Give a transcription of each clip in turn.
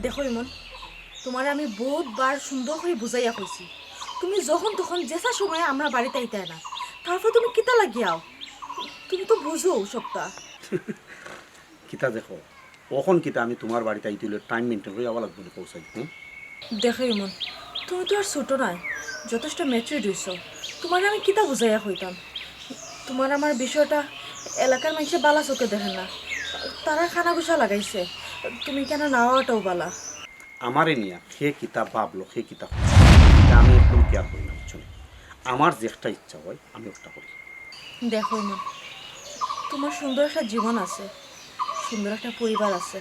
দেখো ইমন, তোমার আমি বহুতবার সুন্দর করে বুঝাইয়া কইছি, তুমি যখন তখন যেসা সময়ে আমরা বাড়িতে আইতে না, তারপর তুমি কিতা লাগিয়াও, তুমি তো বুঝো সবটা। কিতা দেখো, কখন কিতা আমি তোমার বাড়িতে আইতে টাইম মেনটেন করে যাওয়া লাগবে পৌঁছাই। দেখো ইমন, তুমি তো আর ছোট নাই, যথেষ্ট ম্যাচুরিড হইছ। তোমার আমি কিতা বুঝাইয়া হইতাম, তোমার আমার বিষয়টা এলাকার মানুষে বালা চোখে দেখে না, তারা খানা গুছা লাগাইছে, তুমি কেন নাওয়াটাও বালা। আমারে নিয়া সে কিতা ভাবলো, সে কিতা আমি একদম কেয়ার করি না, বুঝছো? আমার যে একটা ইচ্ছা হয় আমি ওটা করি। দেখো ইমন, তোমার সুন্দর একটা জীবন আছে, সুন্দর একটা পরিবার আছে,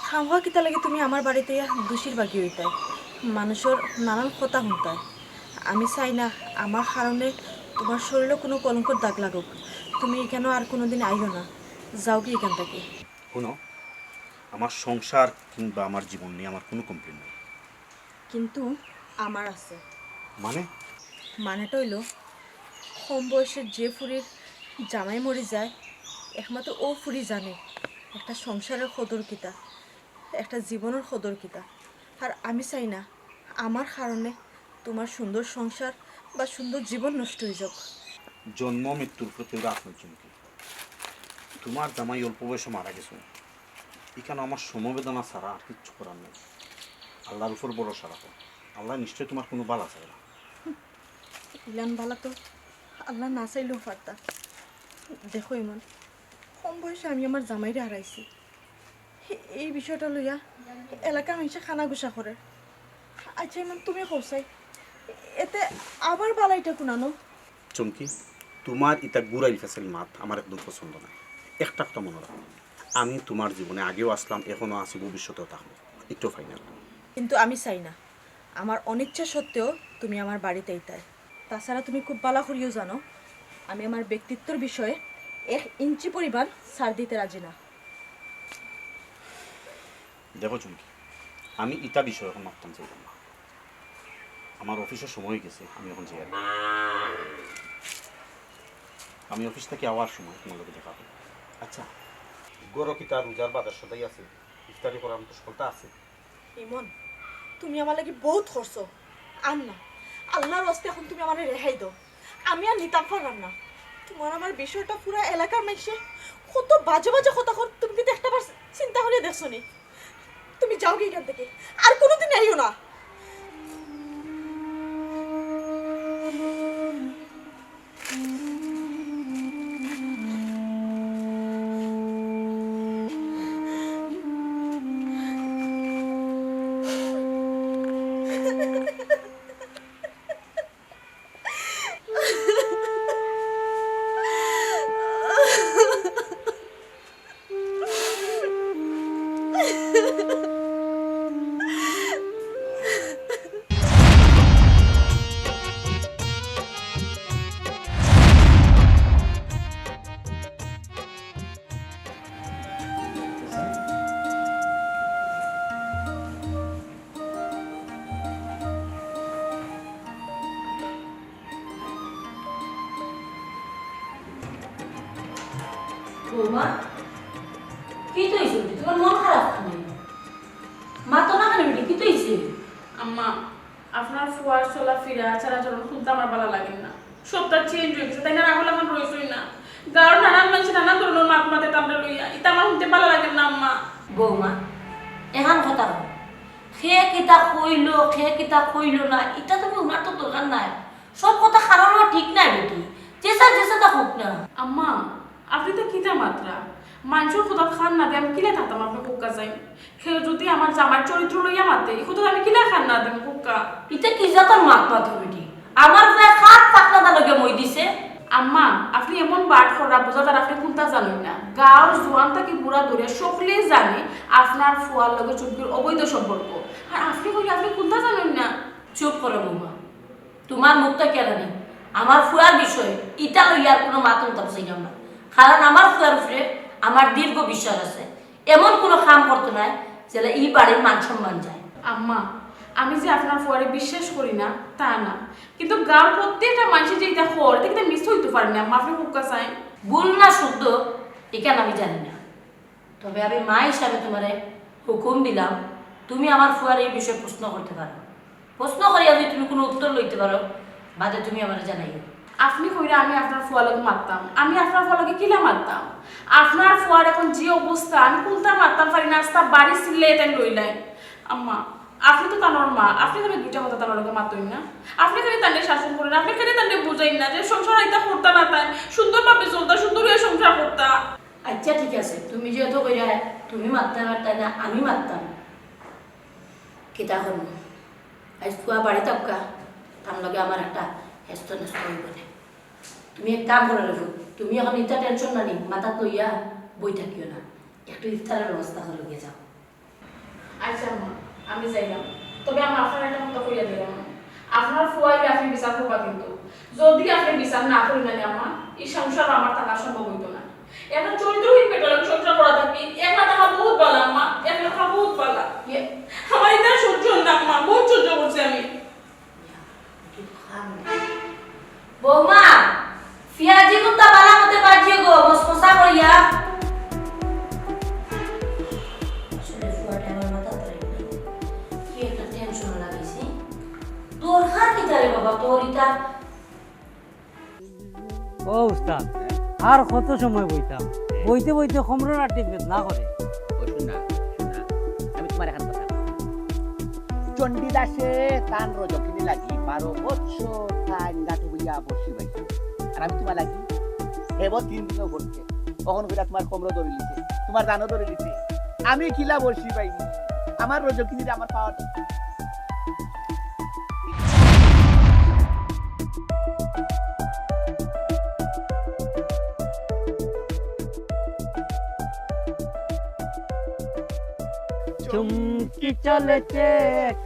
খাওয়া কিতা লাগে তুমি আমার বাড়িতে দোষীর বাকি হইতায়, মানুষের নানান কথা শুনতায়। আমি চাই না আমার কারণে তোমার শরীরে কোনো কলঙ্কর দাগ লাগুক। তুমি এখানে আর কোনো দিন আইও না, যাও কি এখান থেকে। শোনো, আমার সংসার কিংবা আমার জীবন নিয়ে আমার কোনো কমপ্লেন নেই। কিন্তু আমার আছে। মানে? মানেটা হইল, কম বয়সের যে ফুরির জামাই মরে যায়, একমাত্র ও ফুরি জানে একটা সংসারের কদর কিতা, একটা জীবনের কদর কিতা। আর আমি চাই না আমার কারণে তোমার সুন্দর সংসার বা সুন্দর জীবন নষ্ট হয়ে যাক। জন্ম মৃত্যুর প্রতি ওরা আপনার জনকে, তোমার জামাই অল্প বয়সে মারা গেছো, এখানে আমার সমবেদনা ছাড়া আর কিচ্ছু করার নেই। আল্লাহর উপর ভরসা রাখো, আল্লাহ নিশ্চয়ই তোমার কোনো বালা চাই না। ইলান বালা তো আল্লাহ না চাইলেও পারতা। দেখো ইমান, কম বয়সে আমি আমার জামাইরে হারাইছি, এই বিষয়টা লইয়া এলাকার মানুষে খানা গুছা করে। আচ্ছা ইমান, তুমি কৌসাই এতে আবার বালাইটা কুনানো। চমকি, তোমার ইটা গুড়াইল ফেসেল মাত আমার একদম পছন্দ নয়। একটা মনে রাখো, আমি তোমার জীবনে আগেও আসলাম, এখনও আছি, ভবিষ্যতেও থাকবো। একটু ফাইনাল। কিন্তু আমি চাই না আমার অনিচ্ছা সত্ত্বেও তুমি আমার বাড়িতে এইতাই। তাছাড়া তুমি খুব বালা করিও জানো, আমি আমার ব্যক্তিত্বর বিষয়ে 1 ইঞ্চি পরিমাণ ছাড় দিতে রাজি না। দেখো চুমকি, আমি ইটা বিষয় এখন মাপতাম চাইলাম না। আমার অফিসের সময় গেছে, আমি এখন যাই। আমি অফিস থেকে আওয়ার সময় তোমার লোকে দেখা হবে। আচ্ছা, গরো কি তার রোজার বাজার সদাই আছে, ইফতারি করার মতো সফলতা আছে? ইমন, তুমি আমার লাগি বহুত করছো, আর না, আল্লাহর রাস্তে এখন তুমি আমার রেহাই দাও, আমি আর নিতাম পারলাম না। তোমার আমার বিষয়টা পুরো এলাকার মানুষে কত বাজে বাজে কথা কর, তুমি কিন্তু একটাবার চিন্তা করে দেখছো নি? তুমি যাও কি এখান থেকে, আর কোনোদিন আইও না। বৌমা, কি তো হয়েছে? তোমার মন খারাপ তুমি? মা তো না কেন বেটি, কি তো হয়েছে? আম্মা, আপনার ফুয়ার চলাফেরা আচার-আচরণ খুব আমার ভালো লাগে না। সবটা চেঞ্জ হয়ে গেছে, তাই না? রাহুল আমার রয়েছই না, গাঁর নানান মানুষ নানান ধরনের মাত মাতে তামড়ে লইয়া, এটা আমার শুনতে ভালো লাগে না আম্মা। বৌমা, এখান কথা কও। খেয়ে কিতা কইল না, এটা তুমি উনার তো দরকার নাই। সব কথা খারাপ ঠিক নাই বেটি, যেসা তা হোক না। আম্মা, আপনি তো কিতা মাত্রা মানুষের কোথাও খান না দিয়ে আমি কিলে থাকতাম আপনার কুক্কা যাই। সে যদি আমার জামার চরিত্র লইয়া মাতে কোথাও আমি কিলা খান না দেব কুক্কা। এটা কি জাতর মাত বেটি? আমার প্রায় খাট পাকনা দালকে মই দিছে। আম্মা, আপনি এমন বাট করা বোঝা তার আপনি কোনটা জানেন না। গাঁর জোয়ান থাকি বুড়া ধরে সকলেই জানে আপনার ফুয়ার লগে চুটকির অবৈধ সম্পর্ক, আর আপনি কইলে আপনি কোনটা জানেন না। চুপ করো বৌমা, তোমার মুখটা কেন নেই? আমার ফুয়ার বিষয়ে ইটা লইয়ার কোনো মাতম চাইলাম না, কারণ আমার ফুয়ার উপরে আমার দীর্ঘ বিশ্বাস আছে। এমন কোনো কাম করতো না যেটা ই বাড়ির মান সম্মান যায়। আম্মা, আমি যে আপনার ফুয়ারে বিশ্বাস করি না তা না, কিন্তু গাঁর প্রত্যেকটা মানুষের যে এটা খর এটা কিন্তু মিস হইতে পারে না আম্মা। আপনি কুক্কা চাই ভুল না শুদ্ধ এখানে আমি জানি না, তবে আমি মা হিসাবে তোমারে হুকুম দিলাম, তুমি আমার ফুয়ার এই বিষয়ে প্রশ্ন করতে পারো। প্রশ্ন করিয়া যদি তুমি কোনো উত্তর লইতে পারো বাদে তুমি আমার জানাইও। আপনি কইরা আমি আপনার ফুয়ালকে মারতাম, আমি আপনার ফুয়ালকে কিলা মারতাম? আপনার ফুয়ার এখন যে অবস্থা, আমি কোনটা মারতাম পারি না, আস্তা বাড়ি সিলে তাই লইলাই। আম্মা আপনি তো তানোর মা, আপনি খালি দুইটা কথা তানোর লগে মারতই না, আপনি খালি তান্ডে শাসন করেন, আপনি খালি তান্ডে বুঝাই না যে সংসার এটা করতা না, তাই সুন্দরভাবে চলতা, সুন্দর হয়ে সংসার করতা। আচ্ছা ঠিক আছে, তুমি যেহেতু কইরা তুমি মারতে পারতাই না, আমি মারতাম, কিতা করবো? আজ ফুয়া বাড়ি থাকা তার লগে আমার একটা হেস্ত নেস্ত হইব না। তুমি এক কাম করে রাখো, তুমি এখন ইটা টেনশন না নি মাথা লইয়া বই থাকিও না, একটু ইফতারের ব্যবস্থা করে লইয়া যাও। আচ্ছা আম্মা আমি যাইলাম, তবে আমি আপনার একটা মতো কইয়া দিলাম, আপনার ফুয়াইলে আপনি বিচার করবা, কিন্তু যদি আপনি বিচার না করেন না আম্মা, এই সংসার আমার থাকা সম্ভব হইতো না। এখন চরিত্রহীন পেটে সংসার করা থাকি, একলা টাকা বহুত ভালো আম্মা, একলা টাকা বহুত ভালো। আমার এটা সহ্য হল না আম্মা, বহুত সহ্য করছি আমি। বৌমা পিয়াজি কুত্তা বালা মতে বাজিয়ে গো মসমসা করিয়া। আসলে ফুয়াটা আমার মাথা ধরে কি একটা টেনশন লাগাইছি। তোর হাত কি তারে বাবা, তোর ইটা ও উস্তাদ, আর কত সময় বইতাম, বইতে বইতে সমরণ টিকবেদ না করে। ও শোনা শোনা, আমি তোমার এখন কথা চণ্ডীদাসে তান রজকিনী লাগি 12 বছর তাই গাঁটু বইয়া বসি পাইছি, আর আমি তোমার লাগি হেব 3 দিনও ঘটছে, তখন কইরা তোমার কোমর ধরে লিছে, তোমার দানও ধরে লিছে, আমি কিলা বসি পাইনি, আমার রজকিনীর আমার পাওয়ার চুমকি চলেছে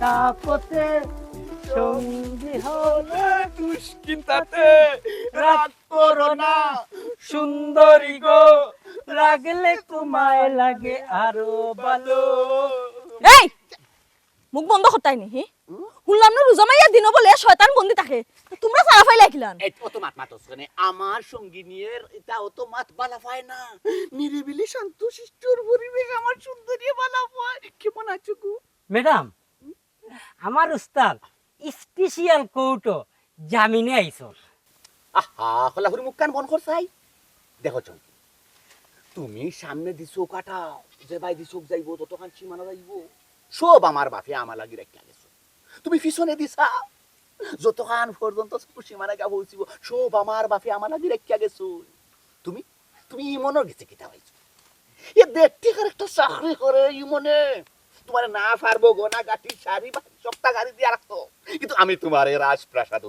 কাপতে, সঙ্গী হলে দুশ্চিন্তাতে, রাত করো না সুন্দরী গো, লাগলে তোমায় লাগে আরো ভালো। এই মুখ বন্ধ করতাই নি, শুনলাম না রোজা মাইয়া দিন বলে শয়তান বন্দি থাকে, তোমরা সারা ফাইলা কিলান? এই অত মাত মাতস কেনে? আমার সঙ্গী নিয়ে এটা অত মাত বালা পায় না, নিরিবিলি শান্ত শিষ্টর পরিবেশ আমার সুন্দরী বালা পায়। কেমন আছো গো ম্যাডাম, আমার উস্তাদ স্পেশাল কোর্টও জামিনে আইছো। আহা হলাহুরি মুখ কান বন করছাই। দেখো চন্দ্র, তুমি সামনে দিছো কাটাও, যে ভাই দিছো যাইবো, যতখান সীমানা যাইবো সব আমার বাপে আমার লাগি রাখিয়া গেছো। তুমি পিছনে দিছা, যতখান পর্যন্ত সীমানা গা পৌঁছিব সব আমার বাপে আমার লাগি রাখিয়া গেছো। তুমি তুমি ইমনের গেছে কিতা পাইছো? এ দেখতে একটা চাকরি করে ইমনে, তোমার না পারবো গোনা গাঠি শাড়ি সপ্তাহ গাড়ি দিয়ে রাখতো, কিন্তু আমি তোমার রাজপ্রাসাদ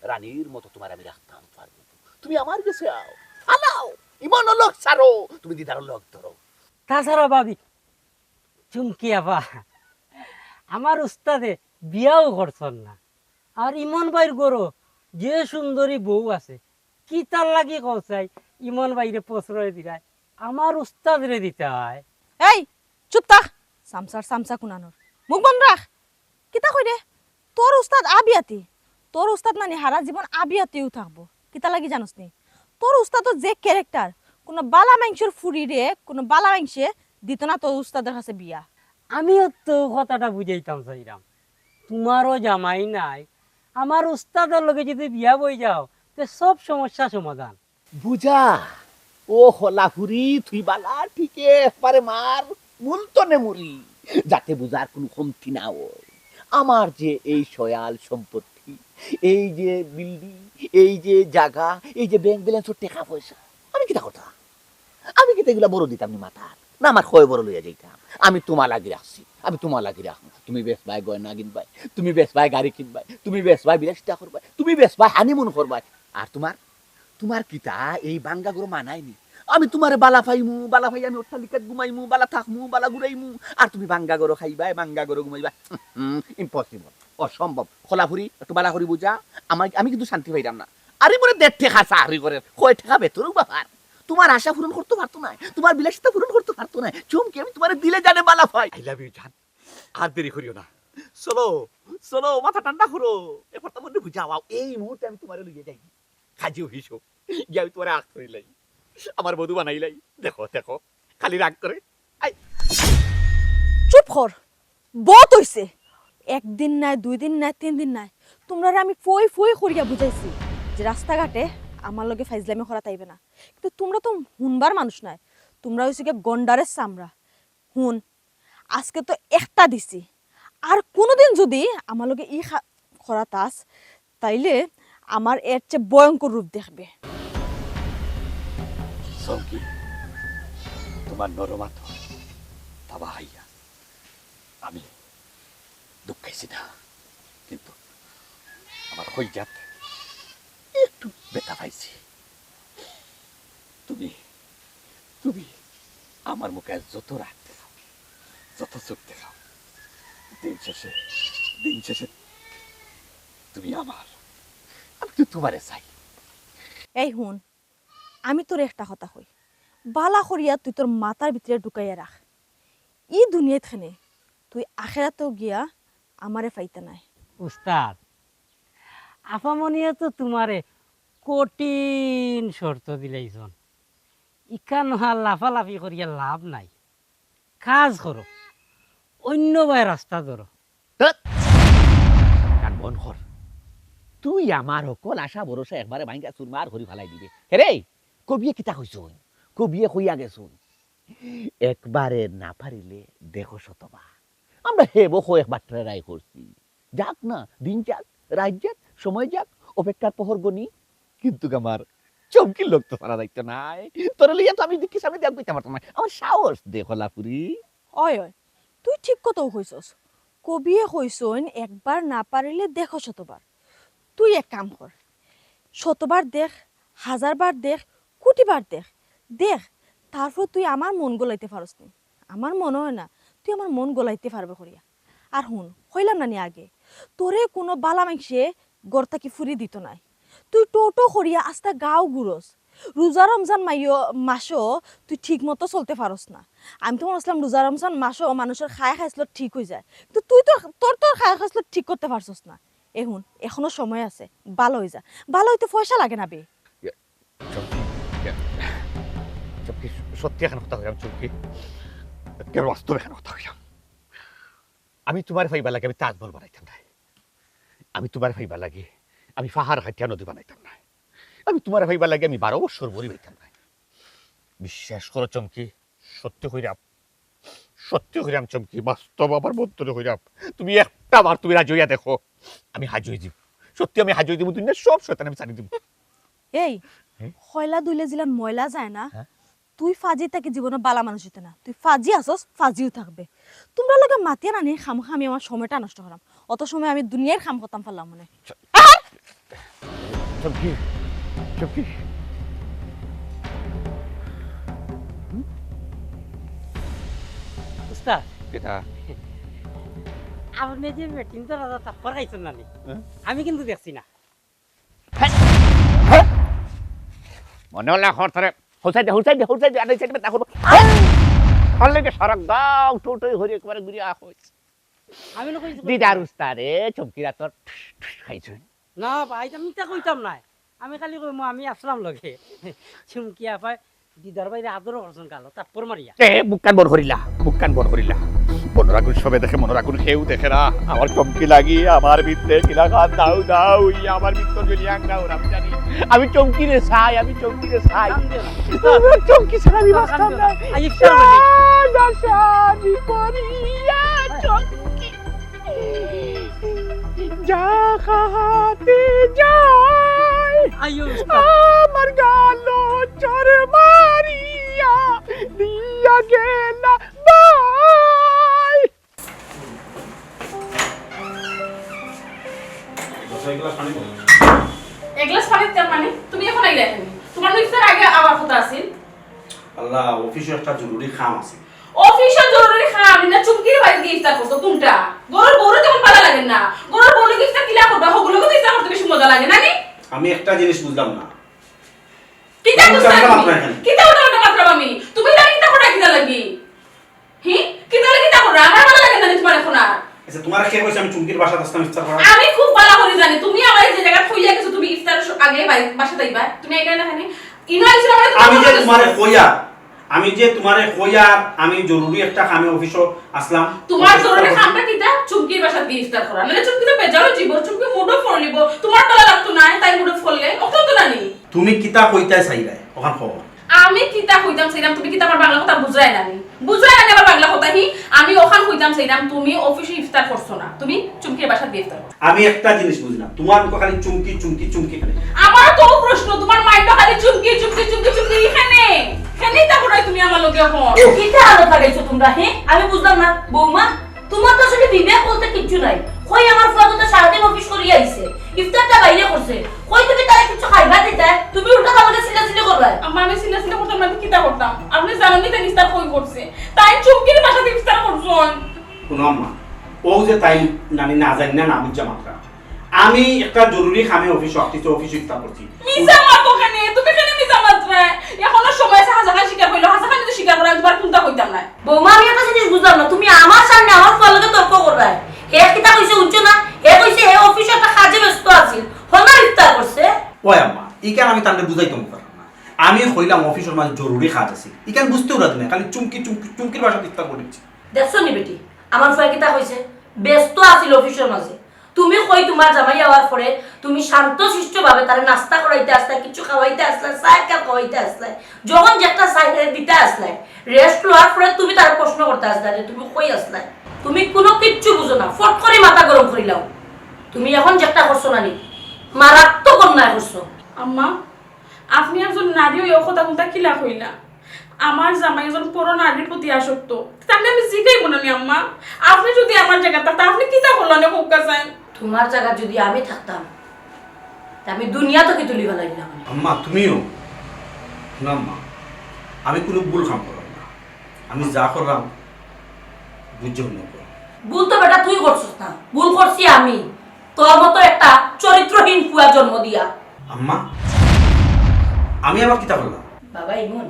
রানীর মতো তোমার আমি রাখতাম পারবো। তুমি আমার কাছে আও, আলাও ইমন লোক ছাড়ো, তুমি দিদার লোক ধরো। তাছাড়া ভাবি চুমকি আপা, আমার উস্তাদে বিয়াও করছন না, আর ইমন ভাইয়ের গরো যে সুন্দরী বউ আছে, কি তার লাগি কৌচাই ইমন ভাইরে প্রশ্রয় দিলায় আমার উস্তাদরে দিতে হয়। এই চুপ থাক, সামসার সামসা কুনানোর মুখ বন্ধ রাখ। কিতা কই রে, তোর উস্তাদ আবিয়াতি, তোর উস্তাদ মানে হারা জীবন আবিয়াতিও থাকবো। কিতা লাগি জানোস নি, তোর উস্তাদর যে ক্যারেক্টার, কোনো বালা মাংসের ফুরি রে কোনো বালা মাংসে দিত না তোর উস্তাদের কাছে বিয়া। আমিও তো কথাটা বুঝাইতাম চাইলাম, তোমারও জামাই নাই, আমার উস্তাদের লগে যদি বিয়া বই যাও তো সব সমস্যা সমাধান। বুঝা ও হলাহুরি তুই বালা ঠিকে পারে মার মূল তো নেমুরি, যাতে বুঝার কোনো কমতি না হয়। আমার যে এই সয়াল সম্পত্তি, এই যে বিল্ডিং, এই যে জায়গা, এই যে ব্যাংক ব্যালেন্সের টাকা পয়সা, আমি কিতা কথা, আমি কিতা এগুলা বড় দিতাম নি মাথার না, আমার ক্ষয় বড় লইয়া যাইতাম। আমি তোমার লাগি রাখছি, আমি তোমার লাগি রাখবো। তুমি বেশ ভাই গয়না কিনবাই, তুমি বেশ ভাই গাড়ি কিনবাই, তুমি বেশ ভাই বিলাসিতা করবাই, তুমি বেশ ভাই হানিমুন করবাই, আর তোমার তোমার কিতা এই বাঙ্গা গুলো মানায়নি। আমি তোমারে বালা পাইমু, বালা পাই আমি অট্টালিকাত ঘুমাইমু, বালা থাকমু, বালা ঘুরাইমু, আর তুমি বাঙ্গা গরো খাইবাই, বাঙ্গা গরো ঘুমাইবা। ইম্পসিবল, অসম্ভব। খোলাফুরি একটু বালা করি বুঝা, আমি কিন্তু শান্তি পাইলাম না। আরে মনে 1.5 টাকা চাকরি করে কয় টাকা বেতনও বাবার, তোমার আশা পূরণ করতে পারতো না, তোমার বিলাসিতা পূরণ করতে পারতো না। চমকে আমি তোমার দিলে জানে বালা পাই। আই লাভ ইউ জান, আর দেরি করিও না, চলো চলো মাথা ঠান্ডা করো, এরপর তো মনে বুঝাও। এই মুহূর্তে আমি তোমার লইয়ে যাই, কাজে হিসব গিয়ে আমি তোমার আগ করিলাই, আমার বধু বানাইলাই। দেখো দেখো খালি রাগ করে। চুপ কর, বহুত হইছে। একদিন নাই, 2 দিন নাই, 3 দিন নাই, তোমরা আমি ফই ফই করিয়া বুঝাইছি যে রাস্তাঘাটে আমার লগে ফাইজলামি করা তাইবে না, কিন্তু তোমরা তো হুনবার মানুষ নাই, তোমরা হইছে কি গন্ডারের চামড়া। হুন, আজকে তো একটা দিছি, আর কোনোদিন যদি আমার লগে করা তাস, তাইলে আমার এর চেয়ে ভয়ঙ্কর রূপ দেখবে। চমকি তোমার নরমাত বাবা হাইয়া আমি দুঃখাইছি না, কিন্তু আমার হইয়াত একটু ব্যথা পাইছি। তুমি তুমি আমার মুখে যত রাগ দেখাও, যত চোখ দেখাও, দিন শেষে তুমি আমার, আমি তো তোমারে চাই। এই হুন, আমি তোর একটা কথা কই, বালা করিয়া তুই তোর মাথার ভিতরে ঢুকাইয়া রাখ। ই দুনিয়াত খানে তুই আখেরাতেও গিয়া আমারে ফাইতে নাই। উস্তাদ, আপামনিয়া তো তোমারে কঠিন শর্ত দিলাইছন, ইকা নহা লাফালাফি করিয়া লাভ নাই। কাজ করো, অন্য বাই রাস্তা ধরো। কান বন কর, তুই আমার সকল আশা ভরসা একবারে ভাঙ্গা চুরমার হরি ফেলাই দিবে। হেরে কবিয়ে কিতা কইছুন, কবিয়ে কইয়া গেছুন, একবারে না পারিলে দেখো শতবা। আমরা হেব একবার ট্রাই করছি, যাক না, দিন যাক, রাত যাক, সময় যাক, অপেক্ষার প্রহর গনি, কিন্তু আমার চমকির লোক তো সারা দায়িত্ব নাই। তোর লইয়া তো আমি দেখি সামনে দেখ কইতে পারতাম না। আমার সাহস দেখো লাপুরি। অয় অয়, তুই ঠিক কথাও কইছস, কবিয়ে কইছন একবার না পারিলে দেখো শতবার। তুই এক কাম কর, শতবার দেখ, 1000 বার দেখ, কোটিবার দেখ, দেখ, তারপর তুই আমার মন গলাইতে পারস নি। আমার মনে হয় না তুই আমার মন গলাইতে পারবে করিয়া। আর হুন, হইলাম না নি আগে, তোরে কোনো বালা মাইসে গড়তা কি ফুরি দিত নাই। তুই টোটো করিয়া আস্তা গাও ঘুরস, রোজা রমজান মাসও তুই ঠিক মতো চলতে পারস না। আমি তো মনে করছিলাম রোজা রমজান মাসও মানুষের খায় খাইছিল ঠিক হয়ে যায়, কিন্তু তুই তো তোর খায় খাইছিল ঠিক করতে পারছস না। এখন এখনো সময় আছে, ভালো হয়ে যা, ভালো হইতে পয়সা লাগে না বে। চমকি সত্যি এখন কথা কইলাম, চমকি কেন বাস্তব এখন কথা কইলাম। আমি তোমার ফাইবা লাগে আমি তাজমহল বানাইতাম না, আমি তোমার ফাইবা লাগে আমি পাহাড় হাতিয়া নদী বানাইতাম না, আমি তোমার ফাইবা লাগে আমি 12 বছর বড়ি হইতাম না। বিশ্বাস করো চমকি, সত্যি কইরাম চমকি, বাস্তব আমার বন্ধুরে কইরাম। তুমি একটা বার তুমি রাজি হইয়া দেখো, আমি হাজি হয়ে যাব, সত্যি আমি হাজি হয়ে দিব, দুনিয়া সব শয়তান আমি ছাড়ি দিব। এই খয়লা দুইলে জিলান ময়লা যায় না, তুই ফাজি তাকে জীবনে বালা মানুষ হইতে না, তুই ফাজি আসস, ফাজিও থাকবে। তোমরা লোকে মাতিয়া নানি খামখা আমি আমার সময়টা নষ্ট করাম, অত সময় আমি দুনিয়ার খাম খতাম পারলাম মানে। চমকি চমকি উস্তাদ, এটা আপনি যে ব্যাটিং তো রাজা তাপ্পর খাইছেন নানি, আমি কিন্তু দেখছি না। মনে হল হরতারে হুসাইডে আড়াই সাইড না করবো হলকে সড়ক দাও টোটোই হরি একবারে ঘুরে আস। আমি না কইছি দিদার উস্তারে চমকিরা তোর খাইছেন না ভাই, আমি তা কইতাম না, আমি খালি কইমু আমি আসলাম লগে চুমকি আপায় দিদার বাইরে আদর করছেন কালো তাপ্পর মারিয়া। এ বুকান বড় হরিলা মনের আগুন সবে দেখে, মনের আগুন কেউ দেখে না। আমার চমকি লাগি আমার ভিতরে কিলা গান দাও দাও আমার ভিতর জলিয়াং দাও আমি জানি। আমি চমকি রে চাই, চমকি ছাড়া আমি বাঁচতাম না। দাসানি করিয়া চমকি যা খাতে যায় আমার গাল চর মারিয়া দিয়া গেলা বাই। এক গ্লাস পানির তেল মানে তুমি এখন আইলে এখানে, তোমার ইফতার আগে আবার কথা আছিল। আল্লাহ, অফিসে একটা জরুরি কাম আছে। অফিসের জরুরি খাম না, চুমকির বাইরে গিয়ে ইফতার করছো কোনটা? গরুর বউরে তেমন ভালো লাগে না, গরুর বউরে কি ইফতার কিলা করবা, হগুলোকে তো ইফতার করতে বেশি মজা লাগে নাকি? আমি একটা জিনিস বুঝলাম না, কিতা মাত্র আমি তুমি জানি কিতা করা কিতা লাগি হি কিতা লাগি কিতা করা আমার ভালো লাগে না তোমার এখন আর। আচ্ছা, তোমার কে কইছে আমি চুমকির বাসা আসতাম ইফতার করা? আমি খুব ভালো করে জানি তুমি আমার যে জায়গা থইয়া গেছো, তুমি ইফতার আগে বাসা যাইবা, তুমি আইলা না খানি ইনো আইছো। আমি যে তোমারে কইয়া আমি যে তোমারে কইয়ার আমি জরুরি একটা কামে অফিসে আসলাম। তোমার জরুরি কামটা কিটা? চুমকির বাসা দিয়ে ইফতার করা, নাহলে চুমকি তো বেজারও জীব, চুমকি মুডও ফরলিব, তোমার বেলা লাগতো না, তাই মুডও ফরলে অত তো নানি। তুমি কিতা কইতাই চাইলাই ওখান খবর। আমি কিতা কইতাম চাইলাম, তুমি কিতা আমার বাংলা কথা বুঝাই নানি, বুঝাই নানি আমার বাংলা কথা হি। আমি ওখান কইতাম চাইলাম তুমি অফিসে ইফতার করছো না, তুমি চুমকির বাসা দিয়ে ইফতার করছো। আমি একটা জিনিস বুঝলাম, তোমার মুখে খালি চুমকি চুমকি চুমকি খালি। আমার তো প্রশ্ন, তোমার মাইন্ড খালি চুমকি চুমকি চুমকি চুমকি এখানে এখানেই তা করাই তুমি আমার লোকে এখন। কিতা আলো লাগাইছো তোমরা? হ্যাঁ আমি বুঝলাম না বৌমা, তোমার তো আসলে বিবেক বলতে কিচ্ছু নাই। কই আমার ফুয়া তো সারাদিন অফিস করিয়া আইছে, ইফতারটা বাইরে করছে, কই তুমি তারে কিছু খাইবা দিতা, তুমি উল্টা আমাকে সিলা করবা। আমার আমি সিলা সিলা করতাম না, কিতা করতাম? আপনি জানেন নি তাই ইফতার কই করছে, তাই চুমকির বাসা দিয়ে ইফতার করছন। কোনো আম্মা ও যে তাই নানি না জানি না বুঝা মাত্রা, আমি একটা জরুরি কামে অফিস ইফতার করছি। মিজা মাত ওখানে, তুমি কেন মিজা মাত্রা? এখনো সময় আছে, হাজাখান শিকার হইলো, হাজাখান যদি শিকার করে তোমার কোনটা কইতাম না। বৌমা আমি একটা জিনিস বুঝলাম না, তুমি আমার সামনে আমার ফুয়ার লগে তর্ক করবা। হে কিতা কইছে উচ্চ না, হে কইছে হে অফিসে একটা কাজে ব্যস্ত আছিল, হলা ইফতার করছে। ওই আম্মা ইকান আমি তাহলে বুঝাইতাম পারলাম না, আমি কইলাম অফিসের মাঝে জরুরি কাজ আছে, ইকান বুঝতেও রাজি না, খালি চুমকি চুমকি চুমকির বাসা ইফতার করেছি। দেখছো নি বেটি আমার ফুয়া কিতা কইছে, ব্যস্ত আছিল অফিসের মাঝে। তুমি কই তোমার জামাই আওয়ার পরে তুমি শান্ত শিষ্ট ভাবে তারে নাস্তা করাইতে আসলে, কিছু খাওয়াইতে আসলে, চায় কাপ খাওয়াইতে আসলে, যখন যেটা চাই দিতে আসলে, রেস্ট লওয়ার পরে তুমি তার প্রশ্ন করতে আসলে যে তুমি কই আসলে, তুমি কোনো কিচ্ছু বুঝো না, ফট করে মাথা গরম করিলাও। তুমি এখন যেটা করছো না নি মারাত্মক অন্যায় করছো। আম্মা আপনি একজন নারী ওই কথা কোনটা কিলা কইলা? আমার জামাই একজন পুরো নারীর প্রতি আসক্ত, তাহলে আমি জিগাইব না নি আম্মা? আপনি যদি আমার জায়গা থাকতে আপনি কিতা করলেন হোকা চাই? তোমার জায়গা যদি আমি থাকতাম তা আমি দুনিয়া থেকে তুলি ফেলাইলাম। আম্মা তুমিও না আম্মা, আমি কোনো ভুল কাম করলাম না, আমি যা করলাম বুঝে মনে করো। ভুল তো বেটা তুই করছিস না, ভুল করছি আমি, তোর মতো একটা চরিত্রহীন ফুয়া জন্ম দিয়া। আম্মা আমি আবার কিতা করলাম? বাবা ইমন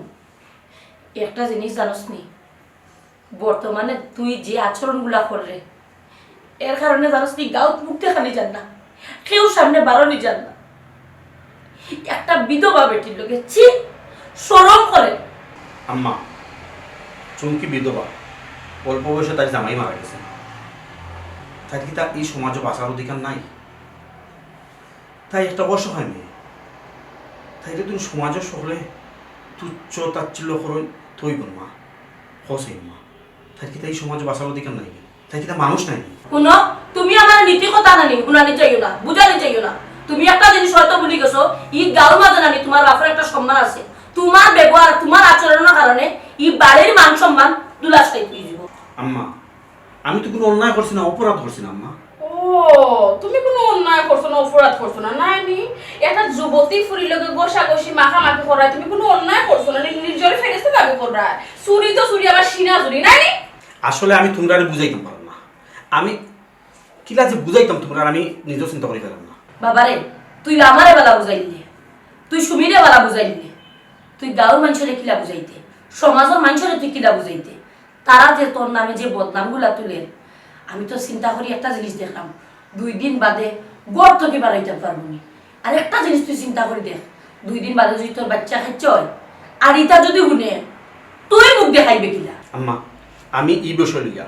একটা জিনিস জানোস নি, বর্তমানে তুই যে আচরণগুলা কররে এর কারণে জানোস নি গাঁত মুখ দেখানি যান না, কেউ সামনে বাড়ানি যান না। একটা বিধবা বেটির লোকে ছি শরম করে। আম্মা চুমকি বিধবা, অল্প বয়সে তার জামাই মারা গেছে, তাই কি তার এই সমাজে বাঁচার অধিকার নাই? তাই একটা অসহায় মেয়ে, তাই তুমি সমাজের সকলে তুচ্ছ তাচ্ছিল্য করো তৈব মা, হসে মা, তাই কি তাই সমাজে বাঁচার অধিকার নাই? তাই কি তা মানুষ নাই? শুনো তুমি আমার নীতি কথা নানি শুনানি চাইও না, বুঝানি চাইও না। তুমি একটা জিনিস হয়তো ভুলি গেছো, ই গাঁর মাঝে নানি তোমার বাপের একটা সম্মান আছে, তোমার ব্যবহার তোমার আচরণের কারণে ই বাড়ির মান সম্মান দুলাশাই হয়ে যাব। আম্মা আমি তো কোনো অন্যায় করছি না, অপরাধ করছি না আম্মা। ও তুমি কোনো অন্যায় করছো না, অপরাধ করছো না, নাইনি একটা যুবতী ফুরিলকে গোসাগোসি মাখামাখি করায় তুমি কোনো অন্যায় করছো না, নিজের ফেরেস্তে দাবি করায়, চুরি তো চুরি আবার সিনা চুরি, নাইনি? আসলে আমি তোমরা বুঝাইতাম পারলাম না, আমি কিলা যে বুঝাইতাম তোমরা আমি নিজেও চিন্তা করে ফেলাম না। বাবারে তুই আমারে বেলা বুঝাইলি, তুই সুমিরে বেলা বুঝাইলি, তুই গাঁর মানুষের কিলা বুঝাইতে, সমাজের মানুষের তুই কিলা বুঝাইতে, তারা যে তোর নামে যে বদনামগুলা তুলে, আমি তো চিন্তা করি একটা জিনিস দেখলাম 2 দিন বাদে গড় থেকে বাড়াইতে পারবো নি। আর একটা জিনিস তুই চিন্তা করে দেখ, 2 দিন বাদে যদি তোর বাচ্চা খাইছ হয় আর ইটা যদি শুনে তুই মুখ দেখাইবে কিলা? আম্মা আমি এই বিষয় লিয়া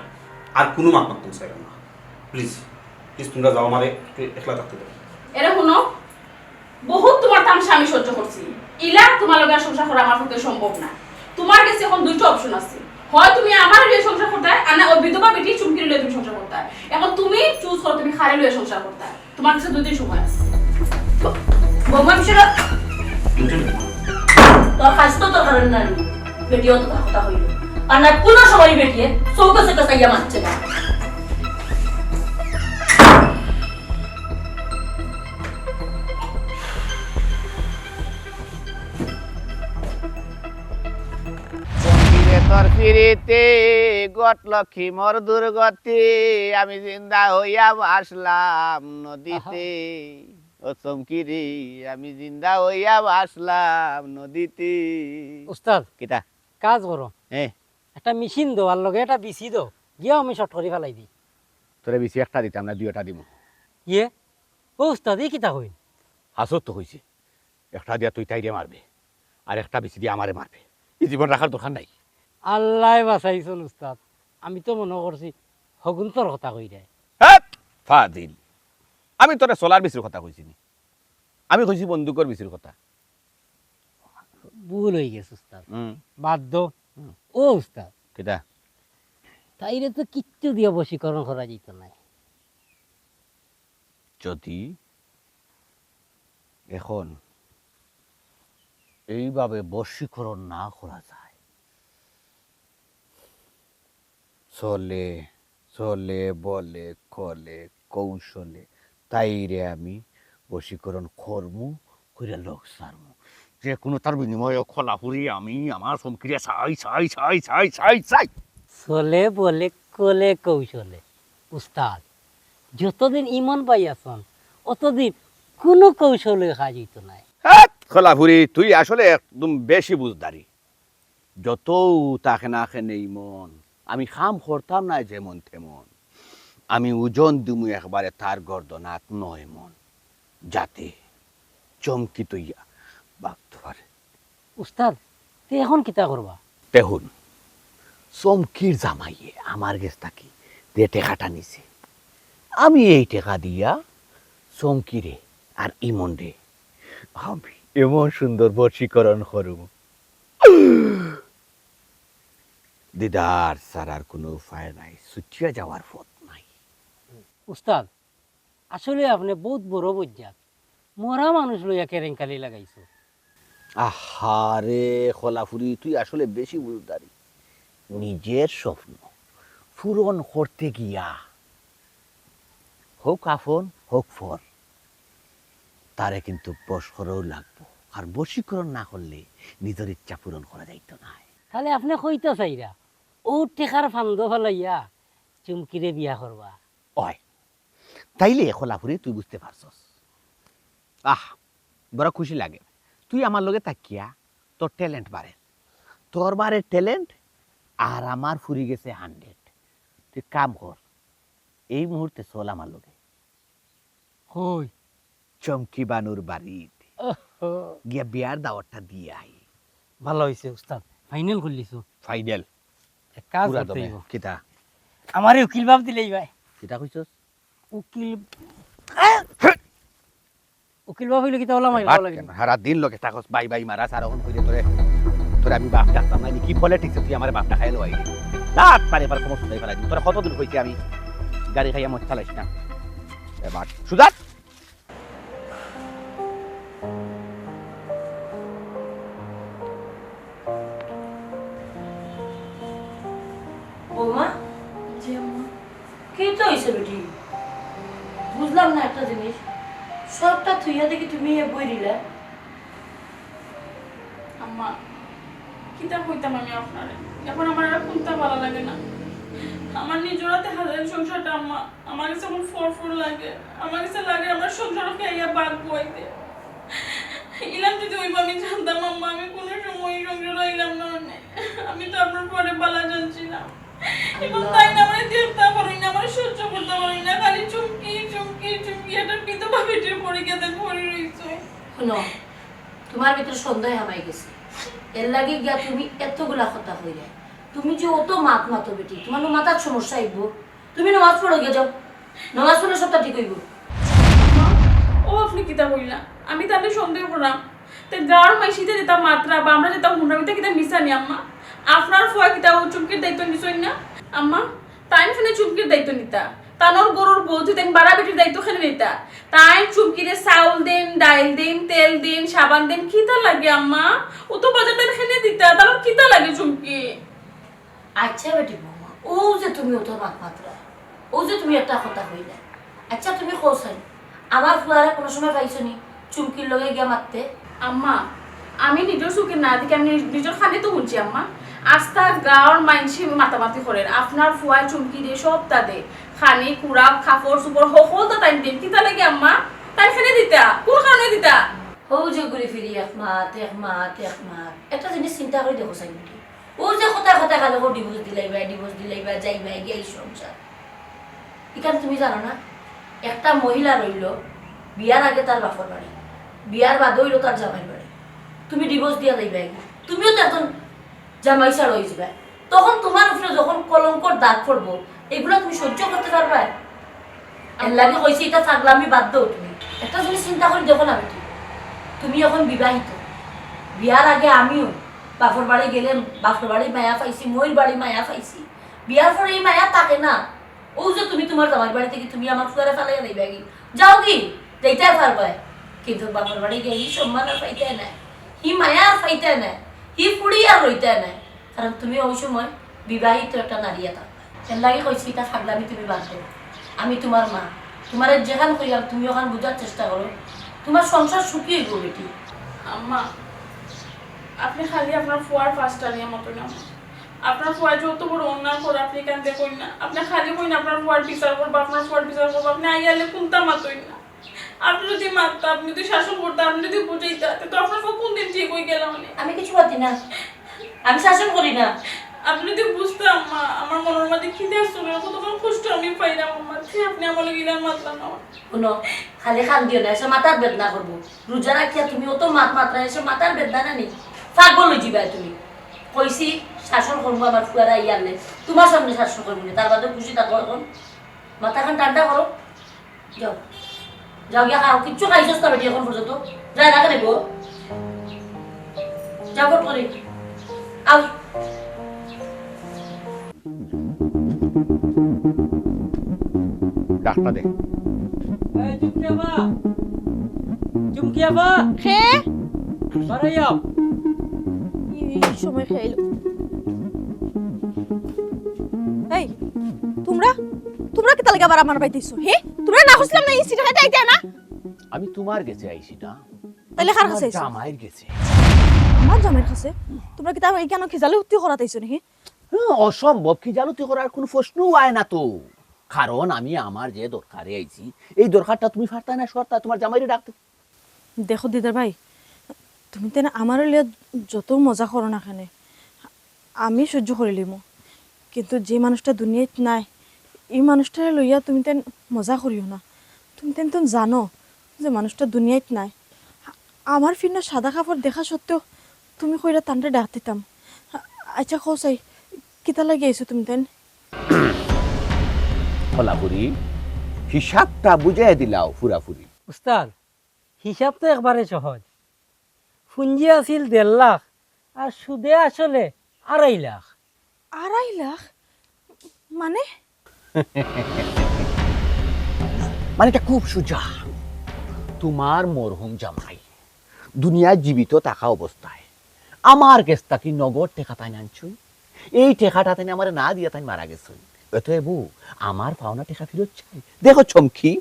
আর কোনো মাত মারতাম চাইলাম না, প্লিজ প্লিজ তোমরা যাও, আমারে একটু একলা থাকতে দাও। এরা শুনো, বহুত তোমার তামসা আমি সহ্য করছি, ইলা তোমার লগে আর সংসার করা আমার পক্ষে সম্ভব না। তোমার কাছে এখন দুটো অপশন আছে, হয় তুমি আমার লিয়ে সংসার করতে হয়, আর না ওই বিধবা বেটি চুমকির লিয়ে তুমি সংসার করতে হয়। এখন তুমি চুজ করো, তুমি খালি লিয়ে সংসার করতে হয়, তোমার কাছে 2 দিন সময় আছে। বৌমা বিষয়টা তোর কাজ তো তোর কারণে না, বেটিও তো কথা হইল, আর না কোনো সময় বেটিয়ে চৌকে চৌকে চাইয়া মারছে না। তোর ফিরিতে গট লক্ষ্মী মোর দুর্গতি, আমি জিন্দা হইয়া আসলাম নদীতে। ও চমকিরি আমি জিন্দা হইয়া আসলাম নদীতে। উস্তাদ কিতা কাজ করো, হ্যাঁ একটা মেশিন দো আর লগে একটা বিচি দো, গিয়ে আমি শর্ট করে ফেলাই দিই। তোরে বেশি একটা দিতাম না, 2টা দিব। ইয়ে ও উস্তাদ এই কিতা হইল? হাসত তো হয়েছে, একটা দিয়া তুই তাই দিয়ে মারবে আর একটা বেশি দিয়ে আমারে মারবে, এই জীবন রাখার দরকার নাই। আল্লাহ বাঁচাইছল উস্তাদ, আমি তো মনে করছি হগুন্তর কথা কই রে। হ্যাঁ ফাজিল, আমি তোরা সোলার বিচির কথা কইছিনি, আমি কইছি বন্দুকর বিচির কথা। ভুল হয়ে গেছে উস্তাদ, বাধ্য। ও উস্তাদ, কেটা তাইরে তো কিচ্ছু দিয়ে বশীকরণ করা যেত নাই। যদি এখন এইভাবে বশীকরণ না করা যায়, চলে চলে বলে কলে কৌশলে, তাইরে আমি বশীকরণ করমু, করে লোক সারমু, যে কোনো তার বিনিময়ে খোলাপুরি আমি আমার সমক্রিয়া চাই চাই চাই চাই চাই চাই। চলে বলে কলে কৌশলে। উস্তাদ, যতদিন ইমন পাই আছন অতদিন কোনো কৌশলে কাজ হইতো নাই। খোলাপুরি তুই আসলে একদম বেশি বুঝদারি। যত তাকে না নেই মন, আমি খাম করতাম না যেমন তেমন, আমি ওজন দিমু একবারে তার গর্দনাত নয় মন, যাতে চমকি তৈয়া বাগতে পারে। উস্তাদ, তে এখন কিতা করবা? তেহুন চমকির জামাইয়ে আমার গেছ থাকি যে টেকাটা নিছে, আমি এই টেকা দিয়া চমকিরে আর ইমন রে আমি এমন সুন্দর বশীকরণ করব, দিদার সারার কোনো উপায় নাই, ছুটিয়া যাওয়ার পথ নাই। উস্তাদ, আসলে আপনি বহুত বড় বজ্জাত, মরা মানুষ লইয়া কেরেঙ্কালি লাগাইছো। আহারে খোলাফুরি, তুই আসলে বেশি বুঝদারি। নিজের স্বপ্ন পূরণ করতে গিয়া হোক আপন হোক ফর, তারে কিন্তু বশ করেও লাগবো, আর বশীকরণ না করলে নিজের ইচ্ছা পূরণ করা যাইতো না। তাহলে আপনি কইতা চাইরা ও টেকার ফান্দ ফেলাইয়া চুমকিরে বিয়া করবা? ওই তাইলে খোলাফুরি তুই বুঝতে পারছস, বড় খুশি লাগে। তুই আমার লগে তাকিয়া তোর ট্যালেন্ট বাড়ে, তোর বারে ট্যালেন্ট আর আমার ফুরি গেছে 100। তুই কাম কর, এই মুহূর্তে চল আমার লগে কই? চমকি বানুর বাড়িতে গিয়া বিয়ার দাওয়াতটা দিয়ে আই। ভালো হইছে উস্তাদ, ফাইনাল করলিছো। ফাইনাল এক কাজ পুরা করতে দমে হইব, কিতা আমারে উকিল বাপ দিলেই ভাই। কিতা কইছস? উকিল উকিল বাপ হইলে কিতা হলা মাই বাট লাগে। কেন সারা দিন লগে থাকস বাই বাই মারা সারা হন কইরে তোরে তোরে আমি বাপ ডাকতাম না, কি পলিটিক্স তুই আমার বাপ ডাকাইলো আই লাত পারে পার সমস্যা দেই ফেলাই তোরে কতদিন কইছি আমি গাড়ি খাইয়া মত চালাইস না। এবার সুজাত বৌমা, কি তো হয়েছে বেটি? বুঝলাম না একটা জিনিস, সবটা থুইয়া দেখি তুমি এ বই দিলে। আম্মা, কিতা কইতাম আমি আপনারে, এখন আমার আর কোনটা ভালো লাগে না। আমার নিজরাতে হাজার সংসারটা আম্মা আমার কাছে এখন ফরফর লাগে, আমার কাছে লাগে আমার সংসারকে আইয়া বাদ বইতে। ইলাম যদি ওইবা আমি জানতাম আম্মা, আমি কোনো সময় সংসার হইলাম না। আমি তো আপনার পরে পালা জানছিলাম, এখন তাই না আমার দেখতে পারি না, আমার সহ্য করতে পারি না, খালি চুমকি চুমকি চুমকি একটা বিধবা বেটির পরীক্ষাতে পড়ে রয়েছে। শোনো, তোমার ভিতরে সন্দেহ হামাই গেছে, এর লাগে গিয়া তুমি এতগুলা কথা কইলে। তুমি যে অত মাত মাতো বেটি, তোমার মাথার সমস্যা আইব। তুমি নামাজ পড়ো, গিয়ে যাও, নামাজ পড়লে সবটা ঠিক হইব। ও আপনি কিতা বললা, আমি তাহলে সন্দেহ করলাম তে গাঁর মাইসিতে যেটা মাত্রা বা আমরা যেটা হুন্ডামিতে কিতা মিশানি আম্মা। আপনার ফুয়া কিতা ও চুমকির দায়িত্ব নিছই না আম্মা? তাই ফেনে চুমকির দায়িত্ব নিতা, তানোর গরুর বৌদি তেন বাড়া বেটির দায়িত্ব খেলে নিতা। তাই চুমকিরে চাউল দেন, ডাইল দেন, তেল দেন, সাবান দেন, কিতা লাগে আম্মা? ও তো বাজার দেন খেলে দিতা, তার কিতা লাগে চুমকি? আচ্ছা বেটি বৌমা, ও যে তুমি অত মাত মাত্রা, ও যে তুমি একটা কথা কইলে, আচ্ছা তুমি কোসাই আমার ফুয়ারে কোনো সময় পাইছো নি চুমকির লগে গিয়া মারতে? আম্মা, আমি নিজের চোখে না দেখি আমি নিজের খালি তো শুনছি আম্মা। আস্থা গাঁর মাইনসি মাতামাতি করেন, আপনার ফুয়ায় চুমকি দিয়ে সব তাদে খানি কুড়াক কাপড় চুপড় সকল তো তাই দিন, কিতা লাগে আম্মা? তাই খেলে দিতা, কোন কারণে দিতা? ও যে ঘুরে ফিরি এক মাত এক মাত এক মাত, একটা জিনিস চিন্তা করে দেখো চাই বেটি, ও যে কথা কথা গেল ডিভোর্স দিলাইবা যাইবা গিয়ে এই সংসার। এখানে তুমি জানো না, একটা মহিলা রইল বিয়ার আগে তার বাপর বাড়ি, বিয়ার বাদে হইল তার জামাই বাড়ি, তুমি ডিভোর্স দিয়া যাইবা, তুমিও তো একজন জামাই ছাড় হয়ে যাবে, তখন তোমার উপরে যখন কলঙ্কর দাগ পড়বো এগুলো তুমি সহ্য করতে পারবে? এর লাগে কইছি এটা পাগলামি বাদ দাও। তুমি একটা জিনিস চিন্তা করে দেখো না বেটি, তুমি এখন বিবাহিত, বিয়ার আগে আমিও বাপর বাড়ি গেলে বাপর বাড়ি মায়া পাইছি, ময়ূর বাড়ি মায়া পাইছি। বিয়ার পরে এই মায়া থাকে না। ও যে তুমি তোমার জামাই বাড়ি থেকে তুমি আমার ফুয়ারে ফেলাইয়া দিবে কি যাও কি যেটাই পারবে, কিন্তু বাপর বাড়ি গিয়ে হি সম্মান আর পাইতে নাই, হি মায়া আর পাইতে নাই, হি ফুড়ি আর রইতে নাই, কারণ তুমি ওই সময় বিবাহিত একটা নারী এটা। এর লাগে কইছি এটা ফাগলামি তুমি বাদ দেও। আমি তোমার মা, তোমার যেখান কইলাম তুমি ওখান বোঝার চেষ্টা করো, তোমার সংসার সুখী হইব বেটি। আম্মা আপনি খালি আপনার ফুয়ার ফার্স্টটা নিয়ে মতো না। আপনার ফুয়ার যত বড় অন্যায় করে আপনি কেন দেখুন না, আপনি খালি কইন আপনার ফুয়ার বিচার করবো, আপনার ফুয়ার বিচার করবো, আপনি আইয়ালে কোনটা মাতই না। আপনি যদি মারতা, আপনি যদি শাসন করতে, আপনি যদি বুঝাইতা, তো আপনার ফুয়া কোন দিন ঠিক হয়ে গেল মানে। আমি কিছু পারি না, আমি শাসন করি না। আপনি যদি বুঝতাম মা, আমার মনের মধ্যে খিদে আসছিল, কতক্ষণ কষ্ট আমি পাইলাম আমার, আপনি আমার গিলার মাতলাম না। শুনো, খালি খান দিও না, এসে মাথার বেদনা করবো। রোজা রাখিয়া তুমি অত মাত্রা এসে মাথার বেদনা না নি পাগল হয়ে যাবে। তুমি কইছি শাসন করবো আমার ফুয়ারা ইয়ালে, তোমার সামনে শাসন করবো না, তার বাদে খুশি থাকো। এখন মাথাখান ঠান্ডা করো, যাও যাও গিয়া খাও। কিচ্ছু খাইছস না বেটি এখন পর্যন্ত, যায় না কেন গো, যাও কর করি আও। ডাক্তার দে এই চুমকি আপা, চুমকি আপা, খে বাড়াই যাও। এই সময় খাইলো। এই তোমরা তোমরা কি তালগা আবার আমার বাইতেছো? হে তোমরা না হইছিলাম না এই সিটা খাইতে আইতে না? আমি তোমার কাছে আইছি না, তাইলে কার কাছে তোমার আইছো? জামাইয়ের কাছে। আমার জামাইয়ের কাছে? তোমরা কি তা এই কেন খিজালে উত্তি করাতাইছো নাকি? অসম্ভব, কি জালতি করার কোনো প্রশ্নও আয় না তো। কারণ আমি আমার যে দরকারে আইছি, এই দরকারটা তুমি ফারতা না সরতা তোমার জামাইরে ডাকতে। দেখো দিদার ভাই, তুমি তেন আমার লিয়া যত মজা করো না কেন আমি সহ্য করে লিমো, কিন্তু যে মানুষটা দুনিয়াত নাই এই মানুষটারে লইয়া তুমি তেন মজা করিও না। তুমি তেন তেন জানো যে মানুষটা দুনিয়াত নাই। আমার ফিরনা সাদা কাপড় দেখা সত্ত্বেও তুমি কইরা তানরে ডাক দিতাম। আচ্ছা কসাই কিতা লাগে আইছো তুমি তেন? ফলাফুরি হিসাবটা বুঝাই দিলাও ফুরাফুরি। উস্তাদ, হিসাব তো একবারে সহজ। পুঞ্জি আছিল 1.5 লাখ আর সুদে আসলে 2.5 লাখ। 2.5 লাখ মানে? মানে এটা খুব সোজা। তোমার মরহুম জামাই দুনিয়ায় জীবিত থাকা অবস্থায় আমার কাছ কি নগদ টেকা তাই আনছুই, এই টেকাটা তাই আমার না দিয়া তাই মারা গেছুই। অতএব আমার পাওনা টেকা ফেরত চাই। দেখো চমকি,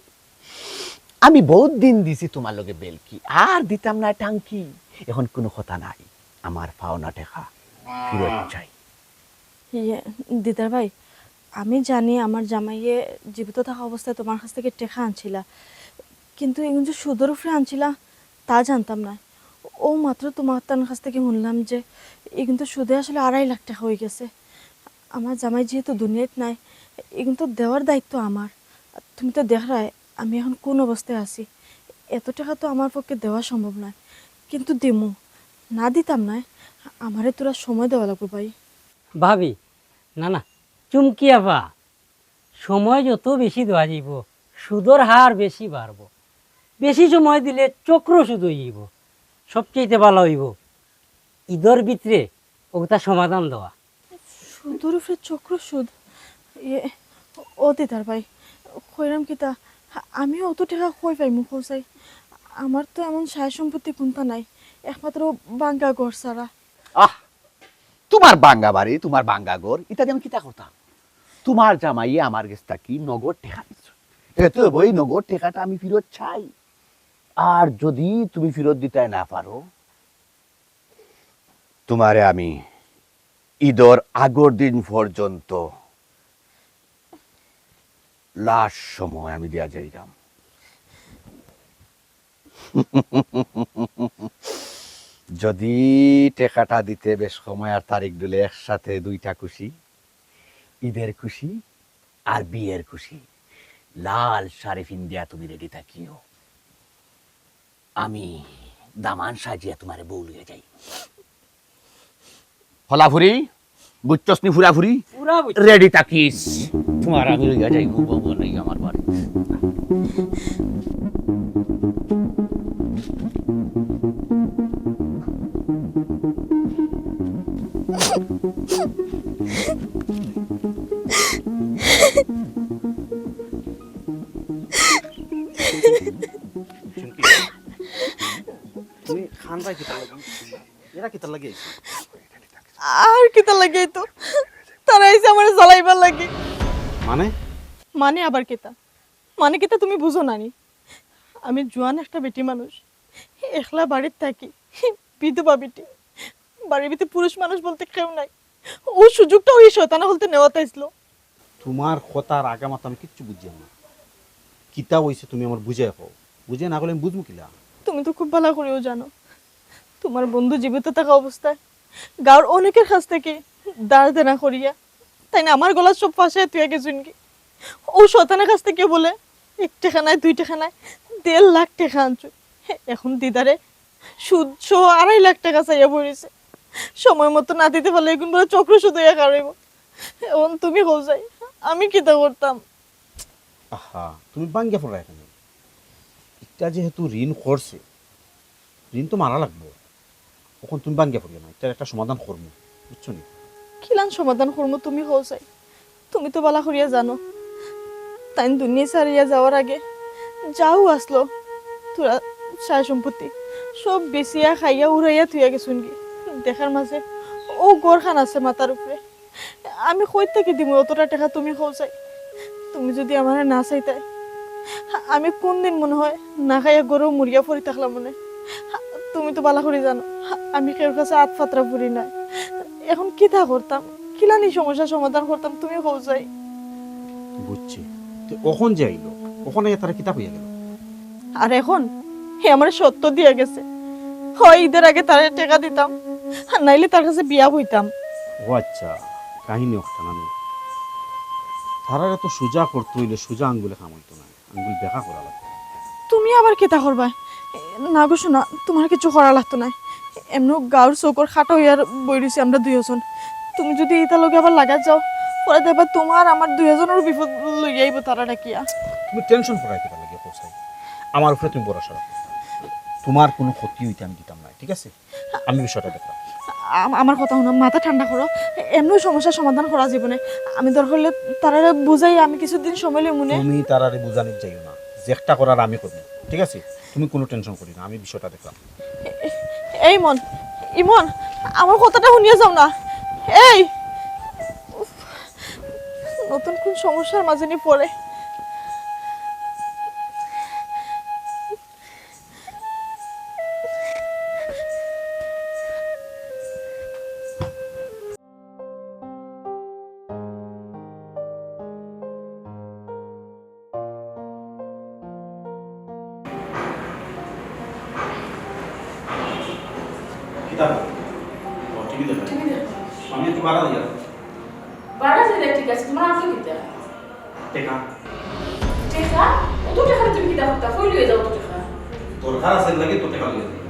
আমি বহুত দিন দিছি তোমার লগে বেলকি, আর দিতাম না টাঙ্কি। এখন কোনো কথা নাই, আমার পাওনা টেকা ফেরত চাই। ইয়ে দিদার ভাই, আমি জানি আমার জামাইয়ে জীবিত থাকা অবস্থায় তোমার কাছ থেকে টেকা আনছিলা, কিন্তু এগুলো যে সুদের উপরে আনছিলা তা জানতাম না। ও মাত্র তোমার তার কাছ থেকে শুনলাম যে এ কিন্তু সুদে আসলে 2.5 লাখ টাকা হয়ে গেছে। আমার জামাই যেহেতু দুনিয়াত নাই, এ কিন্তু দেওয়ার দায়িত্ব আমার। আর তুমি তো দেখায় আমি এখন কোন অবস্থায় আছি, এত টাকা তো আমার পক্ষে দেওয়া সম্ভব নয়, কিন্তু দিমু না দিতাম না। আমারে তোরা সময় দেওয়া লাগবে ভাই। ভাবি না না, চুমকি আপা, সময় যত বেশি দেওয়া যাইব সুদর হার বেশি বাড়ব। বেশি সময় দিলে চক্র সুদ হইব। সবচেয়ে ভালো হইব ঈদের ভিতরে ওটা সমাধান দেওয়া। সুদের উপরে চক্র সুদ? ইয়ে ও দিদার ভাই, কইরাম কিতা আমিও অত টাকা কই পাইমু কৌসাই? আমার তো এমন সায় সম্পত্তি কোনটা নাই, একমাত্র বাঙ্গা ঘর ছাড়া। আহ, তোমার বাঙ্গা বাড়ি, তোমার বাঙ্গা ঘর, ইত্যাদি আমি কিতা করতাম? তোমার জামাইয়ে আমার কাছে কি নগদ টেকা দিচ্ছ, এতো ওই নগদ টেকাটা আমি ফেরত চাই। আর যদি তুমি ফেরত দিতে না পারো, তোমারে আমি ঈদর আগর দিন পর্যন্ত লাশ সময় আমি দেয়া যাইতাম। যদি টেকাটা দিতে বেশ সময় আর তারিখ দিলে একসাথে দুইটা খুশি, ঈদের খুশি আর বিয়ের খুশি, লাল শাড়ি ফিন্দিয়া তুমি রেডি থাকিও, আমি দামান সাজিয়া তোমারে বউ লিয়ে যাই। ফলাফুরি বুঝছস নি ফুরাফুরি পুরা বুঝছি। রেডি থাকিস তোমার আমি লইয়া যাই বউ নাই আমার বাড়ি চুমকি তুমি খান ভাই কিতা লাগি এরা কিতা লাগে আর কিতা লাগে তো তারা এসে আমার জ্বালাইবার লাগে। মানে মানে আবার কেতা মানে কেতা তুমি বুঝো নানি আমি জোয়ান একটা বেটি মানুষ একলা বাড়ির থাকি বিধবা বেটি বাড়ির ভিতরে পুরুষ মানুষ বলতে কেউ নাই ও সুযোগটা ওই শয়তানা হলতে নেওয়া তাইছিল। তোমার কথার আগামাত আমি কিচ্ছু বুঝছিলাম না কিতা হইছে তুমি আমার বুঝাই হও বুঝে না করলে আমি বুঝবো কিলা তুমি তো খুব ভালো করেও জানো তোমার বন্ধু জীবিত থাকা অবস্থায় গাঁর অনেকের কাছ থেকে দাঁড় দেনা করিয়া তাই না আমার গলা সব ফাঁসে তুই গেছুন কি ও শতানের কাছ থেকে বলে 1 টাকা নাই 2 টাকা নাই 1.5 লাখ টাকা আনছো এখন দিদারে সুদ সহ 2.5 লাখ টাকা চাইয়া পড়েছে সময় মতো না দিতে পারলে এখন বলে চক্র শুধু কারইব এখন তুমি হো যাই আমি কিতা করতাম। আহা তুমি বাঙ্গিয়া পড়া এখানে এটা যেহেতু ঋণ করছে ঋণ তো মারা লাগবো তখন তুমি বাঙ্গিয়া পড়িয়া না এটার একটা সমাধান করবো বুঝছো নি কিলান সমাধান করবো তুমি হো যাই তুমি তো বালা করিয়া জানো তাই দুনিয়া ছাড়িয়া যাওয়ার আগে যাও আসলো তোরা সায় সম্পত্তি সব বেচিয়া খাইয়া উড়াইয়া থুইয়া গেছুন কি দেখার মাঝে ও গড়খান আছে মাথার উপরে আমি কই থেকে দিব অতটা টাকা তুমি হো যাই তুমি যদি আমার না চাইতাই আমি কোন দিন মনে হয় না খাইয়া গরু মুড়িয়া পড়ি থাকলাম মনে তুমি তো বালা করে জানো আমি কেউ কাছে হাত ফাতরা পড়ি না এখন কিতা করতাম কিলানি সমস্যা সমাধান করতাম তুমি হো যাই। বুঝছি তো কখন যাইলো ওখানে তারা কিতাব হইয়া গেল আর এখন হে আমার সত্য দিয়ে গেছে হয় ঈদের আগে তার টাকা দিতাম আর নাইলে তার কাছে বিয়া হইতাম। ও আচ্ছা কাহিনী একটা আমি তারা তো সোজা করতে হইলে সোজা আঙ্গুলে কামাইতো না আঙ্গুল দেখা করা লাগতো তুমি আবার কেতা করবা না গো শোনা তোমার কিছু করা লাগতো না এমন গাঁর চৌকর খাটো হইয়ার বই রয়েছি আমরা 2 জন তুমি যদি এটা লগে আবার লাগা যাও পরে দেখবা তোমার আমার 2 জনের বিপদ লইয়া আইব তারা ডাকিয়া। তুমি টেনশন করাইতে পারলে কি কোসাই আমার উপরে তুমি ভরসা রাখো তোমার কোনো ক্ষতি হইতে আমি দিতাম না ঠিক আছে আমি বিষয়টা দেখলাম আমার কথা শোনো মাথা ঠান্ডা করো এমন সমস্যার সমাধান করা জীবনে আমি দরকার হলে তারা বুঝাই আমি কিছুদিন সময় লই মনে তুমি তারারে বুঝানির যাইও না যেটা করার আমি করবো ঠিক আছে তুমি কোনো টেনশন করি না আমি বিষয়টা দেখলাম এই মন ইমন আমার কথাটা শুনিয়ে যাও না এই উফ, নতুন কোন সমস্যার মাঝে নি পড়ে কিতাব ও টিভি দেখো আমি একটু বাড়া দিয়া বাড়া দিলে ঠিক আছে তোমার আসো কিতা টেকা টেকা অত টাকা তুমি কিতা করতা কই লইয়া যাও অত টাকা দরকার আছে লাগে তো টেকা লিয়ে দিই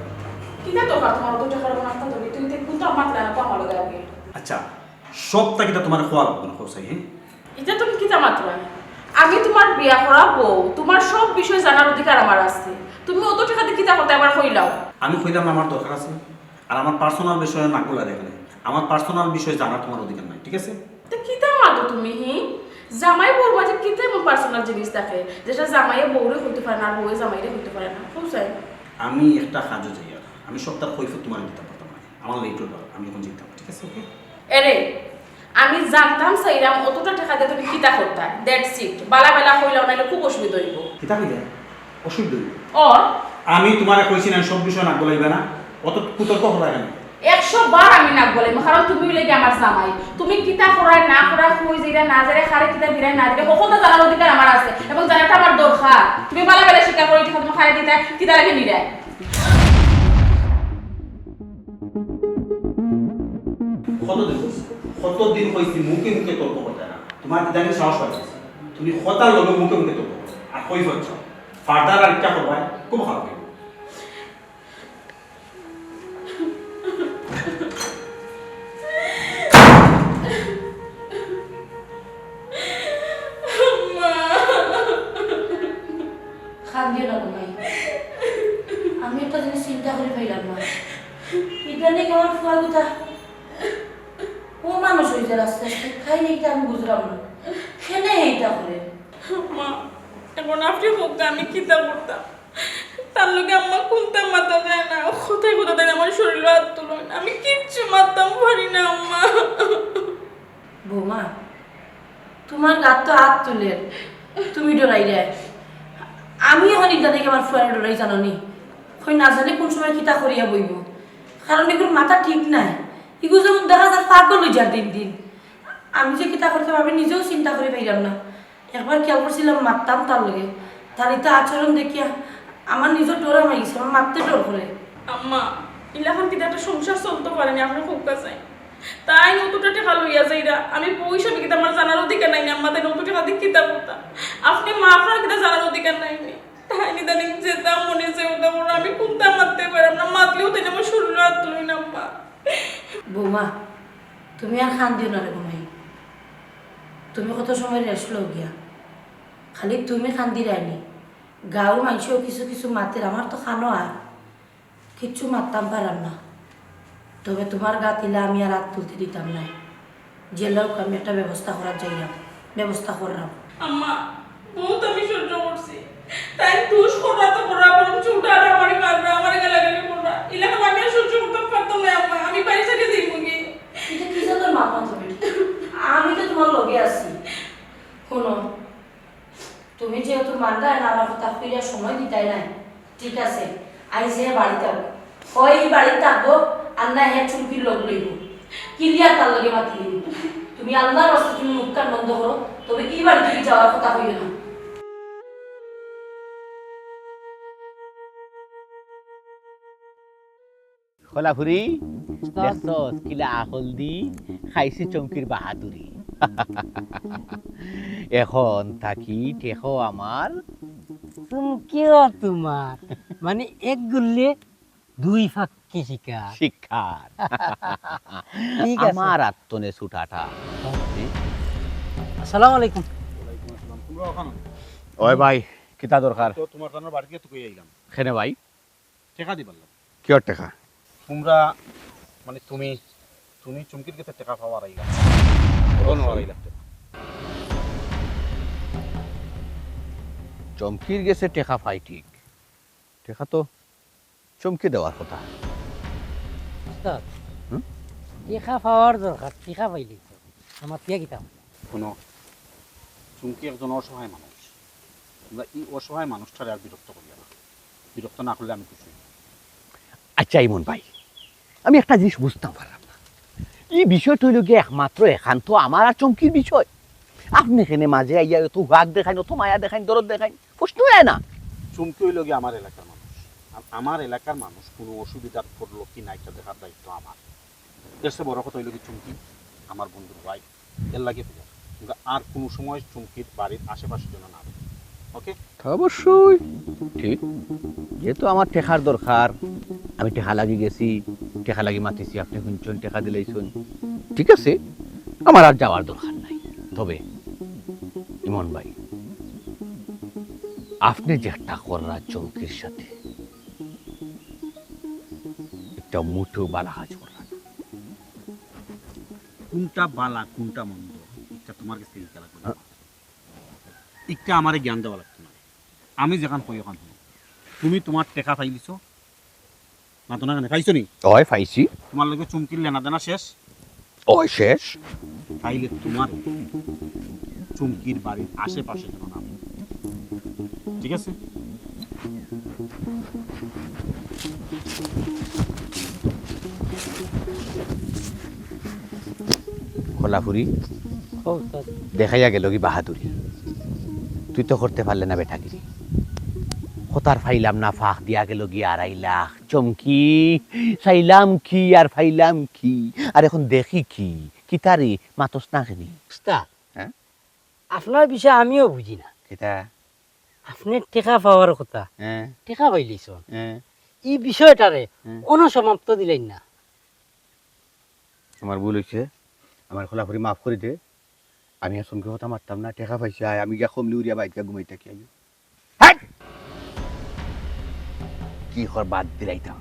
কিতা দরকার তোমার অত টাকার কোন আস্তা ধরি তুমি কোন তো আমার না তো আমার লগে আগে আচ্ছা সবটা কিটা তোমার খোয়া লাগবে না কোসাই হ্যাঁ এটা তুমি কিতা মাত্র আমি তোমার বিয়া করাবো তোমার সব বিষয় জানার অধিকার আমার আছে তুমি অত টাকা দিয়ে কিতা করতে আবার কইলাও আমি কইলাম আমার দরকার আছে আর আমার পার্সোনাল বিষয়ে নাকুলা এখানে আমার পার্সোনাল বিষয় জানার তোমার অধিকার নাই ঠিক আছে তো কিতা মাতো তুমি হি জামাই বউর মাঝে কিতা এমন পার্সোনাল জিনিস থাকে যেটা জামাইয়ে বউরে হইতে পারে না আর বউয়ে জামাইরে হইতে পারে না বুঝছাই আমি একটা কাজও যাই আর আমি সপ্তাহ কৈফত তোমার দিতে পারতাম না আমার লেট হলো আমি এখন যেতাম ঠিক আছে ওকে এরে আমি জানতাম চাইলাম অতটা টাকা দিয়ে তুমি কিতা করতা দ্যাটস ইট বালা বেলা কইলাও নাইলে খুব অসুবিধা হইব কিতা কইলে অসুবিধা হইব। ওর আমি তোমারে কইছি না সব বিষয় নাক বলাইবে না অত কুতর্ক করা কেন 100 বার আমি না বলে কারণ তুমি লাগে আমার জামাই তুমি কিতা করায় না করা কই যাইরা না যারে খারে কিতা দিরাই না দিলে কখনো জানার অধিকার আমার আছে এবং জানাটা আমার দরকার তুমি বালা বেলা শিকার করে ঠিক তুমি খারে দিতা কিতা লাগে নিরাই কতদিন কইছি মুখে মুখে তর্ক করতে না তোমার জানি সাহস পাইছে তুমি হতার লগে মুখে মুখে তর্ক করো আর কই হচ্ছ ফার্দার আর একটা করবাই খুব খারাপ হইব পাইলাম না এটা নিয়ে আমার ফুয়ার কথা ও মানুষ হয়েছে রাস্তা খাই নেই আমি বুঝলাম না খেলে এইটা করে মা এখন আপনি হোক আমি কিতা করতাম তার লগে আম্মা কোনটা মাথা দেয় না কোথায় কোথা দেয় আমার শরীর হাত তুলো আমি কিচ্ছু মারতাম পারি না আম্মা বৌমা তোমার গাত তো হাত তুলে তুমি ডরাই রে আমি এখন ইটা দেখে আমার ফুয়ারে ডরাই জানো নি কই না জানে কোন সময় কিতা করিয়া বইব কারণ এগুলোর মাথা ঠিক নাই এগুলো যেমন দেখা যায় পাগল হয়ে যায় দিন দিন আমি যে কিতা করতে আমি নিজেও চিন্তা করে পাইলাম না একবার খেয়াল করছিলাম মারতাম তার লগে তার এটা আচরণ দেখিয়া আমার নিজের ডরা মাইছে আমার মারতে ডর করে আম্মা ইলাখান কিতা একটা সংসার চলতে পারেনি আপনার খুব কাছে তাই নতুনটা টাকা লইয়া যাইরা আমি পয়সা বিকিতে আমার জানার অধিকার নাই আম্মা তাই নতুন টাকা দিয়ে কিতা করতাম আপনি মা আপনার কিতা জানার অধিকার নাই তাই নিদানি যেতাম মনে যেতাম আমি কোনটা মারতে পারলাম না মাতলেও তাই আমার শরীর হাত তুলই না আম্মা বৌমা তুমি আর খান দিও না রে ঘুমাই তুমি কত সময় রেস্ট লো গিয়া খালি তুমি খান দি রায়নি গাঁর মানুষও কিছু কিছু মাতের আমার তো খানো আর কিচ্ছু মারতাম পারাম না তবে তোমার গা তিলে আমি আর হাত তুলতে দিতাম না যে লোক আমি একটা ব্যবস্থা করার যাইলাম ব্যবস্থা করলাম আম্মা বহুত আমি সহ্য করছি তাই দুষ করা তো করা বরং চুটা আর আমারই মাররা আমার গালাগালি করা ইলাকা আমি আর সহ্য করতে পারতাম না আম্মা আমি বাড়ি থেকে যাইব কি এটা কি তোর মা পাঞ্চবে আমি তো তোমার লগে আছি শোনো তুমি যেহেতু মানটা না আমার কথা কইয়া সময় দিতাই নাই ঠিক আছে আইসে বাড়িতে ওই বাড়িতে থাকবো আর না হ্যাঁ চুমকির লোক লইব ক্লিয়ার তার লগে মাতি দিব তুমি আল্লাহর রাস্তা তুমি মুখ কান বন্ধ করো তবে এই বাড়ি থেকে যাওয়ার কথা কইও না খোলাফুরি দেখছস কিলা আহল দি খাইছি চমকির বাহাদুরি এখন থাকি টেকো আমার চুমকিও তোমার মানে এক গুল্লে দুই ফাঁকি শিকার শিক্ষার ঠিক আছে। আমার আত্মনে ছুটাটা আসসালামু আলাইকুম তোমরা ওখানে ওই ভাই কিতা দরকার তো তোমার কারণে বাড়িতে তো কই আইলাম খেনে ভাই টাকা দি পারলাম কিয়র টেকা তোমরা মানে তুমি তুমি চুমকির কাছে টাকা পাওয়ার আইলা কোন আইলা চমকির গেছে টেকা পাই ঠিক টেকা তো চমকি দেওয়ার কথা উস্তাদ হুম? টিকা পাওয়ার দরকার টিকা পাইলি আমার টিয়া কিতাব কোনো চুমকি একজন অসহায় মানুষ তোমরা এই অসহায় মানুষটারে আর বিরক্ত করিয়া না বিরক্ত না করলে আমি খুশি আচ্ছা ইমন ভাই আমি একটা জিনিস বুঝতাম পারলাম না এই বিষয়টা হইল গিয়ে একমাত্র এখান্ত আমার আর চমকির বিষয় আপনি এখানে মাঝে আইয়া তো ভাগ দেখাই তো মায়া দেখাই দরদ দেখাই প্রশ্ন হয় না চুমকি হইল গিয়ে আমার এলাকার মানুষ আর আমার এলাকার মানুষ কোনো অসুবিধা পড়লো কি না এটা দেখার দায়িত্ব আমার এর চেয়ে বড় কথা হইল কি চুমকি আমার বন্ধুর ভাই এর লাগে পূজা কিন্তু আর কোনো সময় চুমকির বাড়ির আশেপাশে যেন না থাকে। ওকে অবশ্যই ঠিক যেহেতু আমার টেকার দরকার আমি টেকা লাগি গেছি টেকা লাগি মাতিছি আপনি শুনছেন টেকা দিলেইছেন ঠিক আছে আমার আর যাওয়ার দরকার নাই তবে ইমন ভাই আপনি যেটা করা চৌকির সাথে একটা মুঠো বালা কাজ করা কোনটা বালা কোনটা মন্দ এটা তোমার কাছে থেকে খেলা করবে এটা আমারে জ্ঞান দেওয়া লাগতো না আমি যেখান কই ওখান শুনো। তুমি তোমার টেকা পাইলিছ না তো না কেন পাইছো নি ওই পাইছি তোমার লগে চুমকির লেনা দেনা শেষ ওই শেষ তাইলে তোমার চুমকির বাড়ির আশেপাশে যেন না হয়। ঠিক আছে খোলাফুরি ও উস্তাদ দেখাইয়া গেল কি বাহাদুরি তুই তো করতে পারলে না বেটাগিরি হতার ফাইলাম না ফাঁক দিয়া গেল গিয়ে 2.5 লাখ চমকি চাইলাম কি আর ফাইলাম কি আর এখন দেখি কি তারি মাতস না খেনি উস্তাদ হ্যাঁ? আপনার বিষয়ে আমিও বুঝি না কিতা আপনি টেকা পাওয়ার কথা হ্যাঁ টেকা পাইলিছ হ্যাঁ এই বিষয়টারে হুম। অনসমাপ্ত দিলেন না আমার ভুল হয়েছে আমার খোলাফুরি মাফ করে দে আমি আর চমকি কথা মারতাম না টেকা পাইছি আয় আমি গিয়া কমলি উড়িয়া বাইক ঘুমাই থাকি আমি কি কর বাদ দিলাইতাম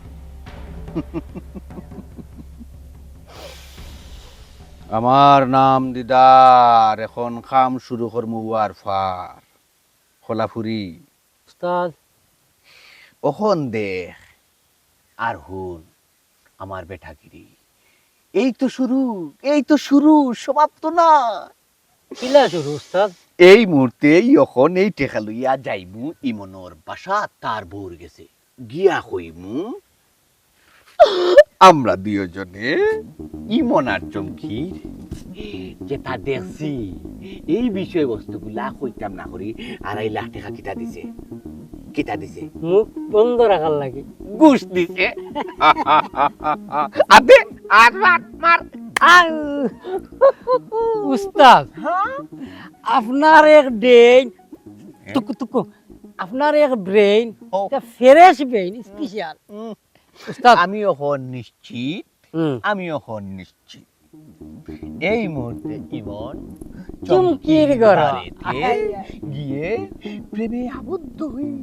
আমার নাম দিদার, এখন কাম শুরু করমু আর ফার খোলাফুরি উস্তাদ ওখন দেখ আর হুন আমার বেটাগিরি। এই তো শুরু, এই তো শুরু, সমাপ্ত না। কিলা শুরু উস্তাদ? এই মুহূর্তে এখন এই টেকা লইয়া যাইমু ইমনের বাসা, তার বউর গেছে গিয়া কইমু আমরা দুজনে ইমন আর চমকির যেটা দেখছি এই বিষয়বস্তুগুলা কইতাম না করি 2.5 লাখ টাকা কিটা দিছে, কিটা দিছে, মুখ বন্ধ রাখার লাগে। ঘুষ দিছে। আবে আর মার মার। আউ! উস্তাদ আপনার এক ব্রেইন টুকু টুকু, আপনার এক ব্রেইন ও। ফ্রেশ ব্রেইন স্পেশাল উস্তাদ। আমি এখন নিশ্চিত, আমি এখন নিশ্চিত এই মুহূর্তে ইমন চুমকির ঘর বাড়িতে গিয়ে প্রেমে আবদ্ধ হয়ে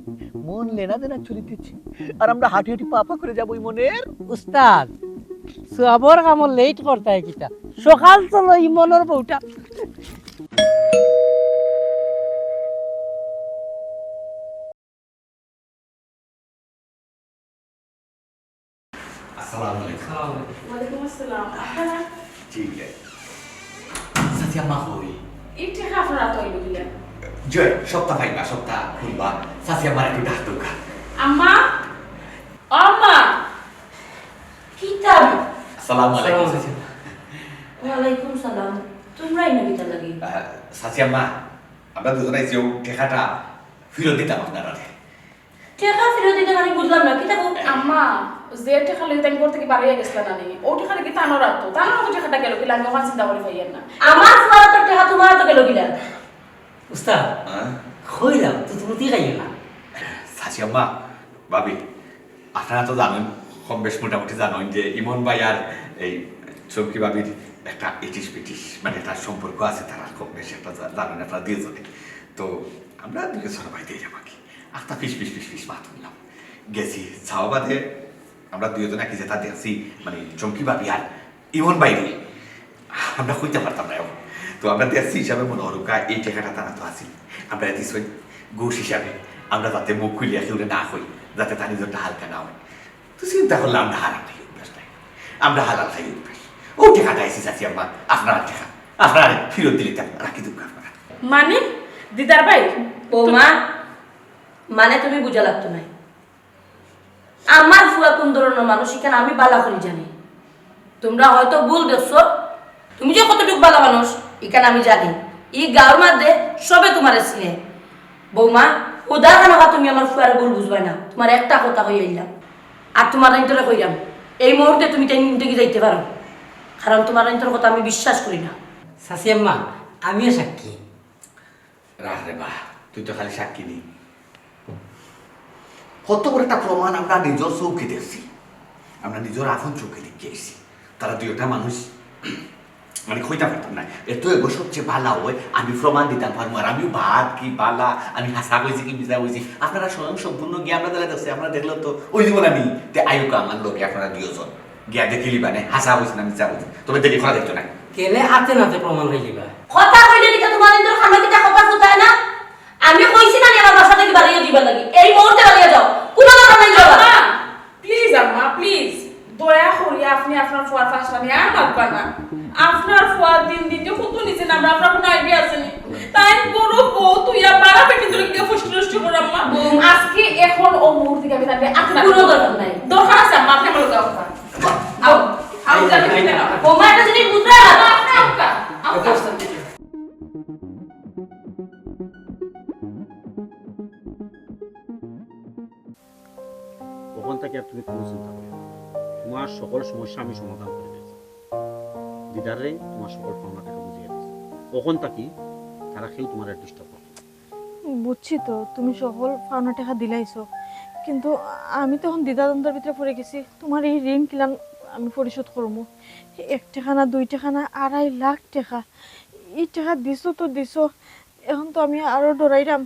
মন লেনা দেনা চলিতেছে, আর আমরা হাঁটি হাঁটি পা পা করে যাবো ইমনের। উস্তাদ সবর কাম লেট করতে হয় কিটা, সকাল চলো ইমনের বউটা। আসসালামু আলাইকুম। ওয়ালাইকুম আসসালাম। আপনারা ঠিক আছে। সাথী আম্মা হই। এই টাকা আপনারা তো এলো দিলেন। জয় সপ্তাহ ভাইবা সপ্তাহ খুলবা সাথী আম্মার একটু ডাক দোকা। আম্মা, আম্মা, কিতাব আসসালামু আলাইকুম সাথী আম্মা। ওয়ালাইকুম সালাম। তোমরাই না কিতা লাগি? সাথী আম্মা, আমরা দুজনে যে টাকাটা ফেরত দিতাম আপনারা। টাকা ফেরত দিতে মানে বুঝলাম না কিতা গো? আম্মা, যে টাকা লইতে আমি ঘর থেকে বাড়িয়ে গেছিলাম না নি, ও টাকা কি তানো রাখতো, তানো তো টাকাটা গেল কিলা, আমি ওখানে চিন্তা করে পাইয়েন না। আমার ফুয়ারা তোর টাকা তোমার তো গেল কিলা? উস্তাদ কইলাম তো তুমি দিগাইও না। সাথী আম্মা, ভাবি আপনারা তো জানেন, কম বেশ মোটামুটি জানেন যে ইমন ভাই আর এই চৌকি ভাবির একটা ইটিস পিটিস মানে একটা সম্পর্ক আছে, তারা কম বেশ একটা জানেন আপনারা দুজনে। তো আমরা দুজন ছোট ভাই দিয়ে যাবো কি একটা ফিস ফিস ফিস ফিস মাত করলাম, গেছি ছাওবাদে আমরা দুজনে কি যেটা দেখছি মানে চমকি ভাবি আর ইমন বাইরে আমরা কইতে পারতাম না এখন। তো আমরা দেখছি হিসাবে মনে হরুকা এই টাকাটা তারা তো আসি, আমরা দিচ্ছি ঘুষ হিসাবে, আমরা যাতে মুখ খুলিয়া কেউ না হই, যাতে তার নিজরটা হালকা না হয়। তো চিন্তা করলাম আমরা হারাম থাকি অভ্যাস নাই, আমরা হারাম থাকি অভ্যাস। ও টাকাটা আইসি চাচ্ছি আম্মা, আপনার টাকা আপনার ফেরত দিলে রাখি দুঃখ আপনারা। মানে দিদার ভাই, বৌমা, মানে তুমি বুঝা লাগতো নাই। আমার ফুয়া কোন ধরনের মানুষ এখানে আমি বালা করে জানি। তোমরা হয়তো ভুল দেখছো, তুমি যে কতটুকু বালা মানুষ এখানে আমি জানি। এই গাঁর মধ্যে সবে তোমার চিনে। বৌমা, উদাহরণ তুমি আমার ফুয়ার ভুল বুঝবাই না। তোমার একটা কথা হয়ে এলাম, আর তোমার অন্তরে কইলাম এই মুহূর্তে তুমি তাই থেকে যাইতে পারো, কারণ তোমার অন্তর কথা আমি বিশ্বাস করি না। সাসি আম্মা আমিও সাক্ষী। রাখ রে বা, তুই তো খালি সাক্ষী নি, কত বড় একটা প্রমাণ আমরা নিজের চৌকি দেখছি, আমরা নিজের আপন চোখে দেখে এসেছি। তারা দুইটা মানুষ মানে কইতে পারতাম না এত এগো সবচেয়ে ভালো হয়, আমি প্রমাণ দিতাম পারবো, আর আমিও ভাত কি বালা, আমি হাসা হয়েছি কি বিজা হয়েছি, আপনারা স্বয়ং সম্পূর্ণ গিয়ে আমরা যারা দেখছি, আমরা দেখলাম তো ওই জীবন আমি তে আয়ুকা আমার লোকে আপনারা দুজন গিয়া দেখিলি মানে হাসা হয়েছে না মিজা হয়েছে, তবে দেখি খোলা দেখতো না কেলে হাতে নাতে প্রমাণ হয়ে যাবে। কথা কইলে দিকে তোমার অন্তর খানো কিটা কথা ফুটায় না। আমি কইছি না আমার বাসা থেকে বাড়িয়ে দিবা লাগি, এই মুহূর্তে বাড়িয়ে যাও, কোনো কথা নাই যাবা। আম্মা প্লিজ, আম্মা প্লিজ, দয়া করিয়া আপনি আপনার ফুয়ার ফাঁসটা নিয়ে আর মারবা না। আপনার ফুয়ার দিন দিন যে কত নিচে নামরা, আপনার কোনো আইডিয়া আছে নি? তাই বড় বউ তুই আর বাড়া পেটে তোর কি ফুসকি নষ্ট করে আম্মা। আজকে এখন ও মুহূর্তে আমি তাকে আতনা কোনো দরকার নাই। দরকার আছে আম্মা, আপনি আমার লোক আও আও আও যাবে না বৌমা একটা জিনিস বুঝবে না। আপনি আওকা আওকা ওখান থেকে আর তুমি কোনো চিন্তা করো না। তোমার সকল সমস্যা আমি সমাধান করে দিয়েছি। দিদারে তোমার সকল পাওনা টাকা বুঝিয়ে দিয়েছি। ওখান থাকি তারা কেউ তোমার ডিস্টার্ব করবে না। বুঝছি তো তুমি সকল পাওনা টাকা দিলাইছো, কিন্তু আমি তখন দ্বিধাদ্বন্দ্বের ভিতরে পড়ে গেছি। তোমার এই ঋণ কিলান আমি পরিশোধ করবো? 1 টাকা না 2 টাকা না 2.5 লাখ টাকা। এই টাকা দিছো তো দিছো, এখন তো আমি আরো ডরাইরাম।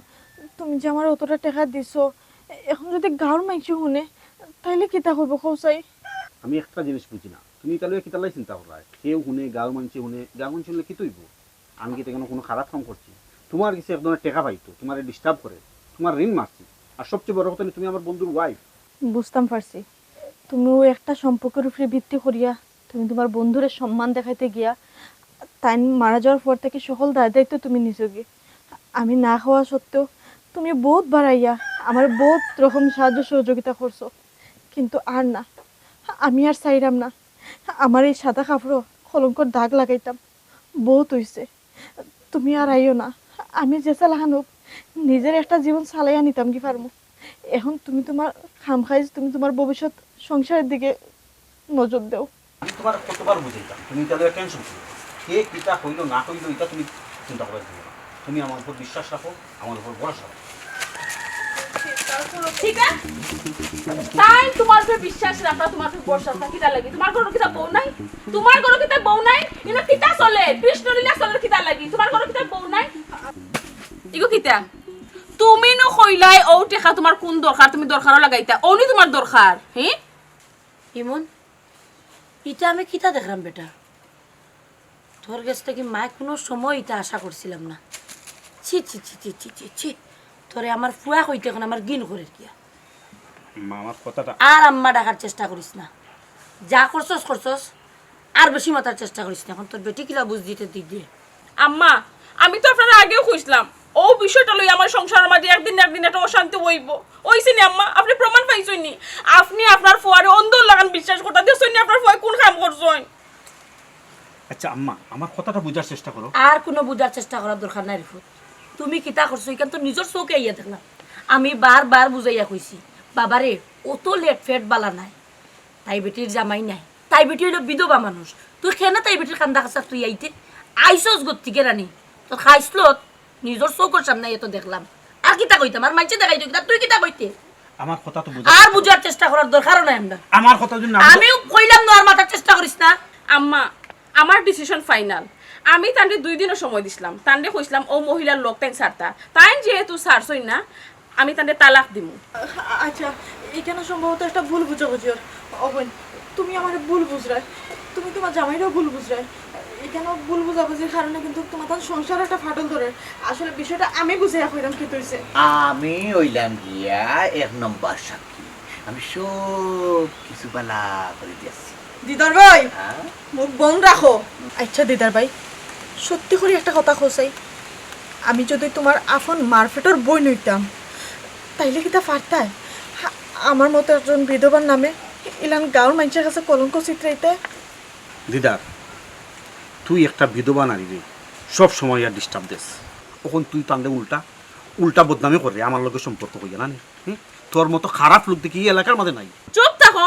তুমি যে আমার অতটা টাকা দিছো, এখন যদি গাঁর মাইছি শুনে তাইলে কিতা করবো কৌসাই? আমি একটা জিনিস বুঝি না, তুমি তাহলে কিতালাই চিন্তা করা কেউ শুনে গাঁও মানুষে শুনে গাঁও মানুষ শুনলে কি তৈব? আমি কি কেন কোনো খারাপ কাম করছি? তোমার কিছু এক ধরনের টেকা পাইতো, তোমার ডিস্টার্ব করে, তোমার ঋণ মারছি, আর সবচেয়ে বড় কথা হলো তুমি আমার বন্ধুর ওয়াইফ। বুঝতাম পারছি তুমিও একটা সম্পর্কের উপরে ভিত্তি করিয়া তুমি তোমার বন্ধুরে সম্মান দেখাইতে গিয়া তাই মারা যাওয়ার পর থেকে সকল দায় দায়িত্ব তুমি নিজেকে। আমি না খাওয়া সত্ত্বেও তুমি বহুত বাড়াইয়া আমার বহুত রকম সাহায্য সহযোগিতা করছো, কিন্তু আর না, আমি আর চাইরাম না আমার এই সাদা কাপড়ও কলঙ্কর দাগ লাগাইতাম। বহুত হইছে, তুমি আর আইও না। আমি যে চালাহান হোক নিজের একটা জীবন চালাইয়া নিতাম কি পারবো। এখন তুমি তোমার খাম খাইজ তুমি তোমার ভবিষ্যৎ সংসারের দিকে নজর দাও। আমি তোমার কতবার বুঝাইতাম, তুমি তাহলে টেনশন করো, কে কিতা হইলো না হইলো এটা তুমি চিন্তা করে দিও না। তুমি আমার উপর বিশ্বাস রাখো, আমার উপর ভরসা রাখো। ঠিক আছে তাই তোমার উপর বিশ্বাস রাখা, তোমার উপর ভরসা রাখা কিতা লাগি? তোমার কোনো কিতা বউ নাই? তোমার কোনো কিতা বউ নাই? ইনো কিতা চলে কৃষ্ণ লীলা চলে কিতা লাগি? তোমার কোনো কিতা বউ নাই? ইগো কিতা তুমি ন কইলাই ও টেকা তোমার কোন দরকার, তুমি দরকারও লাগাইতা ওনি তোমার দরকার। হ্যাঁ ইমন ইটা আমি কিতা দেখলাম বেটা, তোর কাছ থেকে মায় কোনো সময় এটা আশা করছিলাম না। ছি ছি ছি ছি ছি ছি ছি, তোরে আমার ফুয়া কইতে এখন আমার গিন করে কিয়া। আমার কথাটা আর আম্মা ডাকার চেষ্টা করিস না, যা করছস করছস, আর বেশি মাতার চেষ্টা করিস না। এখন তোর বেটি কিলা বুঝ দিতে দিক দিয়ে। আম্মা আমি তো আপনারা আগেও খুঁজলাম ও বিষয়টা লই আমার সংসারের মাঝে একদিন না একদিন একটা অশান্তি হইব। ওইছি নি আম্মা, আপনি প্রমাণ পাইছেন নি? আপনি আপনার ফুয়ারে অন্ধ লাগান বিশ্বাস করতে দিয়েছেন নি আপনার ফুয়া কোন কাম করছেন? আচ্ছা আম্মা, আমার কথাটা বোঝার চেষ্টা করো। আর কোনো বুঝার চেষ্টা করার দরকার নাই রিফুত। তুমি কিতা করছো এখান তো নিজের চোখে আইয়া দেখলাম। আমি বারবার বুঝাইয়া কইছি বাবারে অত লেট ফেট বালা নাই, তাই বেটির জামাই নাই, তাই বেটি হইলো বিধবা মানুষ। তুই খেয়ে তাই বেটির কান্দা কাছা তুই আইতে আইসস গতিকে রানি তোর খাইছিল নিজের চোখের সামনে এত দেখলাম। আর কিতা কইতাম? আর মাইছে দেখাই দিই তুই কিতা কইতে? আমার কথা তো বুঝা, আর বুঝার চেষ্টা করার দরকারও নাই আমরা। আমার কথা যদি না আমিও কইলাম না আর মাথার চেষ্টা করিস না। আম্মা আমার ডিসিশন ফাইনাল। আমি তান্ডে 2 দিনও সময় দিছিলাম, তান্ডে কইছিলাম ও মহিলার লোক তাই ছাড়তা, তাই যেহেতু ছাড়ছই না আমি তান্ডে তালাক দিমু। আচ্ছা এখানে সম্ভবত একটা ভুল বুঝাবুঝি ওর। অবন তুমি আমার ভুল বুঝরাই, তুমি তোমার জামাইরাও ভুল বুঝরাই। এখানে ভুল বুঝাবুঝির কারণে কিন্তু তোমার তার সংসার একটা ফাটল ধরে। আসলে বিষয়টা আমি বুঝাইয়া কইলাম কি হইছে। আমি হইলাম গিয়া 1 নম্বর সাক্ষী, আমি সব কিছু বালা করে দিয়েছি। দিদার ভাই হ্যাঁ মুখ বন্ধ রাখো। আচ্ছা দিদার ভাই, সত্যি করে একটা কথা খোঁচাই, আমি যদি তোমার আফন মারফেটর বই নইতাম তাইলে কি তা পারতাই আমার মতো একজন বিধবার নামে ইলান গাঁর মানুষের কাছে কলঙ্ক চিত্রাইতে? দিদার, তুই একটা বিধবা নারী রে, সব সময় আর ডিস্টার্ব দেস। তখন তুই তান্ডে উল্টা উল্টা বদনামে করে আমার লগে সম্পর্ক কইয়া না নি। তোর মতো খারাপ লোক দেখি এই এলাকার মধ্যে নাই। চুপ থাকো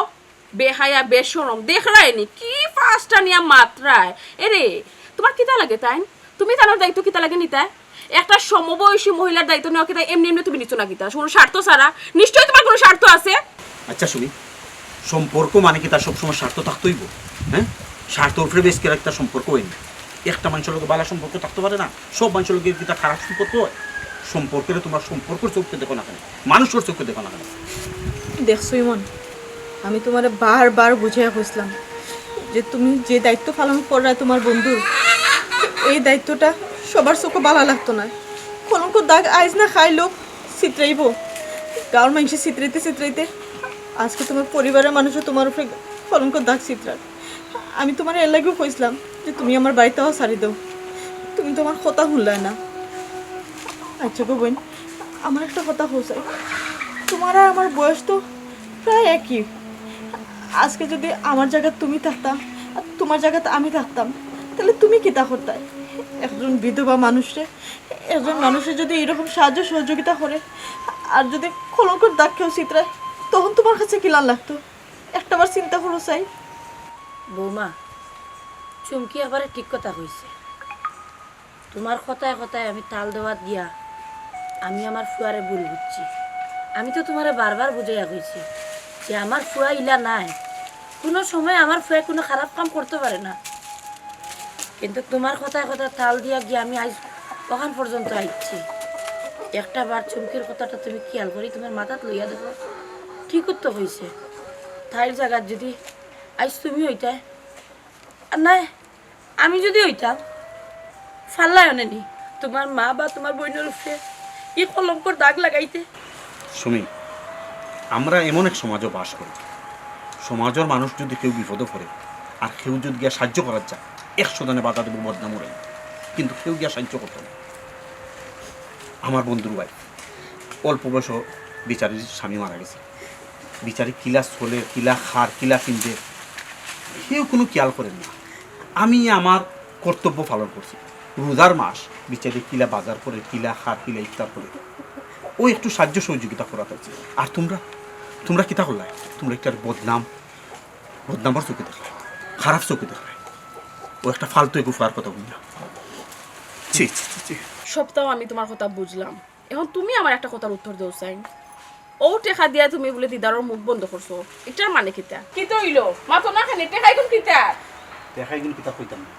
বেহায়া বেশরম দেখরায়নি কি ফাস্টা নিয়া মাত্রায়। এরে তোমার কিতা লাগে তাই? তুমি তার দায়িত্ব কিতা লাগে নিতা? একটা সমবয়সী মহিলার দায়িত্ব নেওয়া কিতা এমনি এমনি তুমি নিচ্ছ না কিতা? কোনো স্বার্থ ছাড়া? নিশ্চয়ই তোমার কোনো স্বার্থ আছে। আচ্ছা শুনি, সম্পর্ক মানে কি তার সবসময় স্বার্থ থাকতেইব? হ্যাঁ, স্বার্থ উপরে বেশ করে একটা সম্পর্ক হয় না। একটা মানুষের লোক ভালো সম্পর্ক থাকতে পারে না, সব মানুষের লোকের কি তা খারাপ সম্পর্ক হয়? সম্পর্কের তোমার সম্পর্কের চোখকে দেখো না কেন, মানুষের চোখকে দেখো না কেন? দেখছো ইমন, আমি তোমার বারবার বুঝাইয়া কইছিলাম যে তুমি যে দায়িত্ব পালন করা তোমার বন্ধু, এই দায়িত্বটা সবার চোখে ভালো লাগতো না। কলঙ্ক দাগ আইজ না খাই লোক চিত্রাইব, গাঁর মানুষে চিত্রাইতে চিত্রাইতে আজকে তোমার পরিবারের মানুষও তোমার উপরে কলঙ্ক দাগ চিত্রার। আমি তোমার এর লাগেও কইছিলাম যে তুমি আমার বাড়িতেও সারি দাও, তুমি তোমার কথা শুনলাই না। আচ্ছা গো বোন, আমার একটা কথা হোসাই, তোমার আর আমার বয়স তো প্রায় একই। আজকে যদি আমার জায়গায় তুমি থাকতাম আর তোমার জায়গাতে আমি থাকতাম তাহলে তুমি কি তা করতে? একজন বিধবা একজন মানুষের যদি এরকম সাহায্য সহযোগিতা করে আর যদি কলঙ্কর দাগ কেউ চিত্রায় তখন তোমার কাছে কি লাল লাগতো? একটাবার চিন্তা করো চাই। বৌমা চুমকি একবারে ঠিক কথা কইছে। তোমার কথায় কথায় আমি তাল দেওয়া দিয়া আমি আমার ফুয়ারে ভুল বুঝছি। আমি তো তোমারে বারবার বুঝাইয়া কইছি যে আমার ফুয়া ইলা নাই, কোনো সময় আমার ফুয়া কোনো খারাপ কাম করতে পারে না। কিন্তু তোমার কথায় কথা তাল দিয়া গিয়ে আমি আজ ওখান পর্যন্ত আইছি। একটা বার চুমকির কথাটা তুমি খেয়াল করি তোমার মাথাত লইয়া দেখো, ঠিক তো হয়েছে। তাইর জায়গার যদি আজ তুমি হইতাই আর নাই আমি যদি হইতাম ফাল্লাই অনেনি তোমার মা বা তোমার বোনের উপরে এই কলঙ্কর দাগ লাগাইতে। শুনি, আমরা এমন এক সমাজও বাস করি, সমাজের মানুষ যদি কেউ বিপদে পড়ে আর কেউ যদি গিয়া সাহায্য করার যায় 100 জনে বাধা দেবো বদনাম উড়ে, কিন্তু কেউ গিয়া সাহায্য করতো না। আমার বন্ধুর ভাই অল্প বয়স বিচারির স্বামী মারা গেছে, বিচারি কিলা চলে, কিলা খার, কিলা কিনবে, কেউ কোনো খেয়াল করেন না। আমি আমার কর্তব্য পালন করছি। রোজার মাস বিচারি কিলা বাজার করে, কিলা খার, কিলা ইফতার করে, ও একটু সাহায্য সহযোগিতা করা হচ্ছে। আর তোমরা কিতা করলাই? তোমরা একটা বদনামর চোখে দেখলাই, খারাপ চোখে দেখলাই। ও একটা ফালতু একটু ফার কথা বলি না। ছি ছি ছি ছি। সপ্তাহ আমি তোমার কথা বুঝলাম, এখন তুমি আমার একটা কথার উত্তর দেও চাই। ও টেকা দিয়া তুমি বলে দিদারর মুখ বন্ধ করছো, এটার মানে কিতা? কি তো হইলো মা তো না খানে টেকাই কোন কিতা? দেখাই কিন্তু কিতা কইতাম না।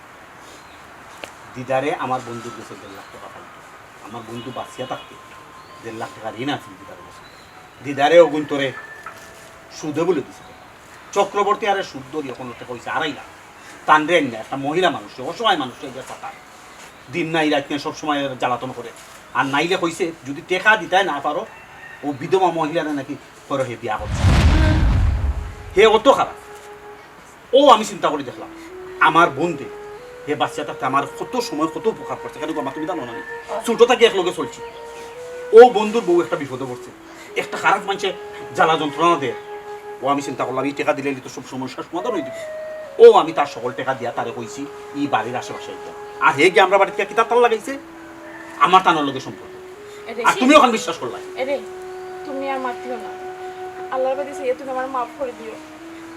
দিদারে আমার বন্ধুর কাছে 1.5 লাখ টাকা পাইতো। আমার বন্ধু বাঁচিয়া থাকতে 1.5 লাখ টাকা ঋণ আছে দিদার কাছে। দিদারে অগুন তোরে সুদে বলে দিছে, চক্রবর্তী আরে সুদ ধরি এখন টাকা হয়েছে 2.5 লাখ। তানরে না একটা মহিলা মানুষ, অসহায় মানুষ, টাকা দিন নাই রাত নেই সবসময় জ্বালাতন করে। আর নাইলে কইছে যদি টেকা দিতাই না পারো, ও বিধবা মহিলারা নাকি পরে হে বিয়া করছে। হে অত খারাপ। ও আমি চিন্তা করে দেখলাম আমার বন্ধে হে বাচ্চা থাকতে আমার কত সময় কত উপকার করছে। কেন আমার তুমি জানো না, আমি ছোট থেকে একলগে চলছি। ও বন্ধুর বউ একটা বিপদে পড়ছে, একটা খারাপ মানুষে জ্বালা যন্ত্রণা দেয়। ও আমি চিন্তা করলাম এই টাকা দিলে তো সব সমস্যার সমাধান হয়ে যাবে। ও আমি তার সকল টাকা দিয়া তারে কইছি এই বাড়ির আশেপাশে এটা। আর হে গিয়ে আমরা বাড়িতে কিতাব তাল লাগাইছে আমার তানোর লগে সম্পর্ক। আর তুমি ওখানে বিশ্বাস করলাই। এরে তুমি আর মাতিও না, আল্লাহর বাদে চাইয়া তুমি আমার মাফ করে দিও।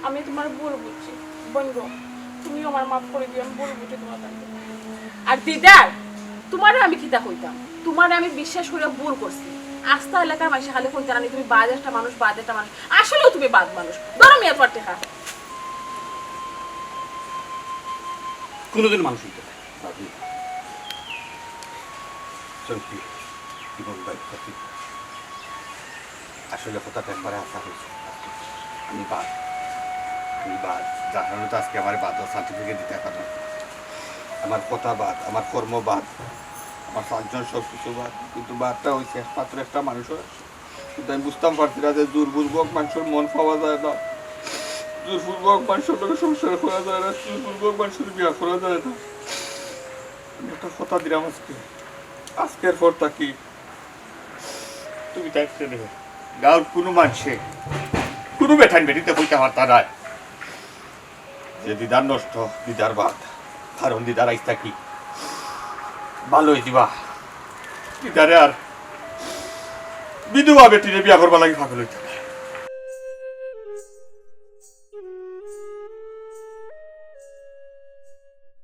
আমি তোমার ভুল বুঝছি বোন গো, তুমিও আমার মাফ করে দিও, আমি ভুল বুঝি তোমার কাছে। আর দিদার তোমারও আমি কিতা কইতাম, তোমারে আমি বিশ্বাস করে ভুল করছি। আস্থা এলাকার মানুষ খালি কইতা না তুমি বাদ একটা মানুষ, বাদ একটা মানুষ, আসলেও তুমি বাদ মানুষ। ধরো মেয়ের পর টেকা কোনোদিন মানুষ হইতে পারে চলছি জীবন বাইক আসলে কথাটা একবারে আশা হয়েছে। আমি বাদ জানানো তো আজকে আমার বাদ সার্টিফিকেট দিতে পারো। আমার কথা বাদ, আমার কর্ম বাদ, আমার সাতজন সব কিছু বাদ, কিন্তু বাদটা হয়েছে একমাত্র একটা মানুষের। কিন্তু আমি বুঝতাম পারছি না যে দুর্বুর্বক মানুষের মন পাওয়া যায় না, দুর্বুর্বক মানুষের লোক সংসার করা যায় না, দুর্বুর্বক মানুষের বিয়া করা যায় না। আমি একটা কথা দিলাম আজকের পর থাকি তুমি দায়িত্ব নেবে। গাঁর কোনো মানুষে কোনো বেঠান বেটিতে বইতে পারতা না যে দিদার নষ্ট, দিদার বাদ, কারণ দিদার আইস থাকি ভালোই দিবা। দিদারে আর বিধবা বেটিরে বিয়া করবা লাগে পাগল হইতে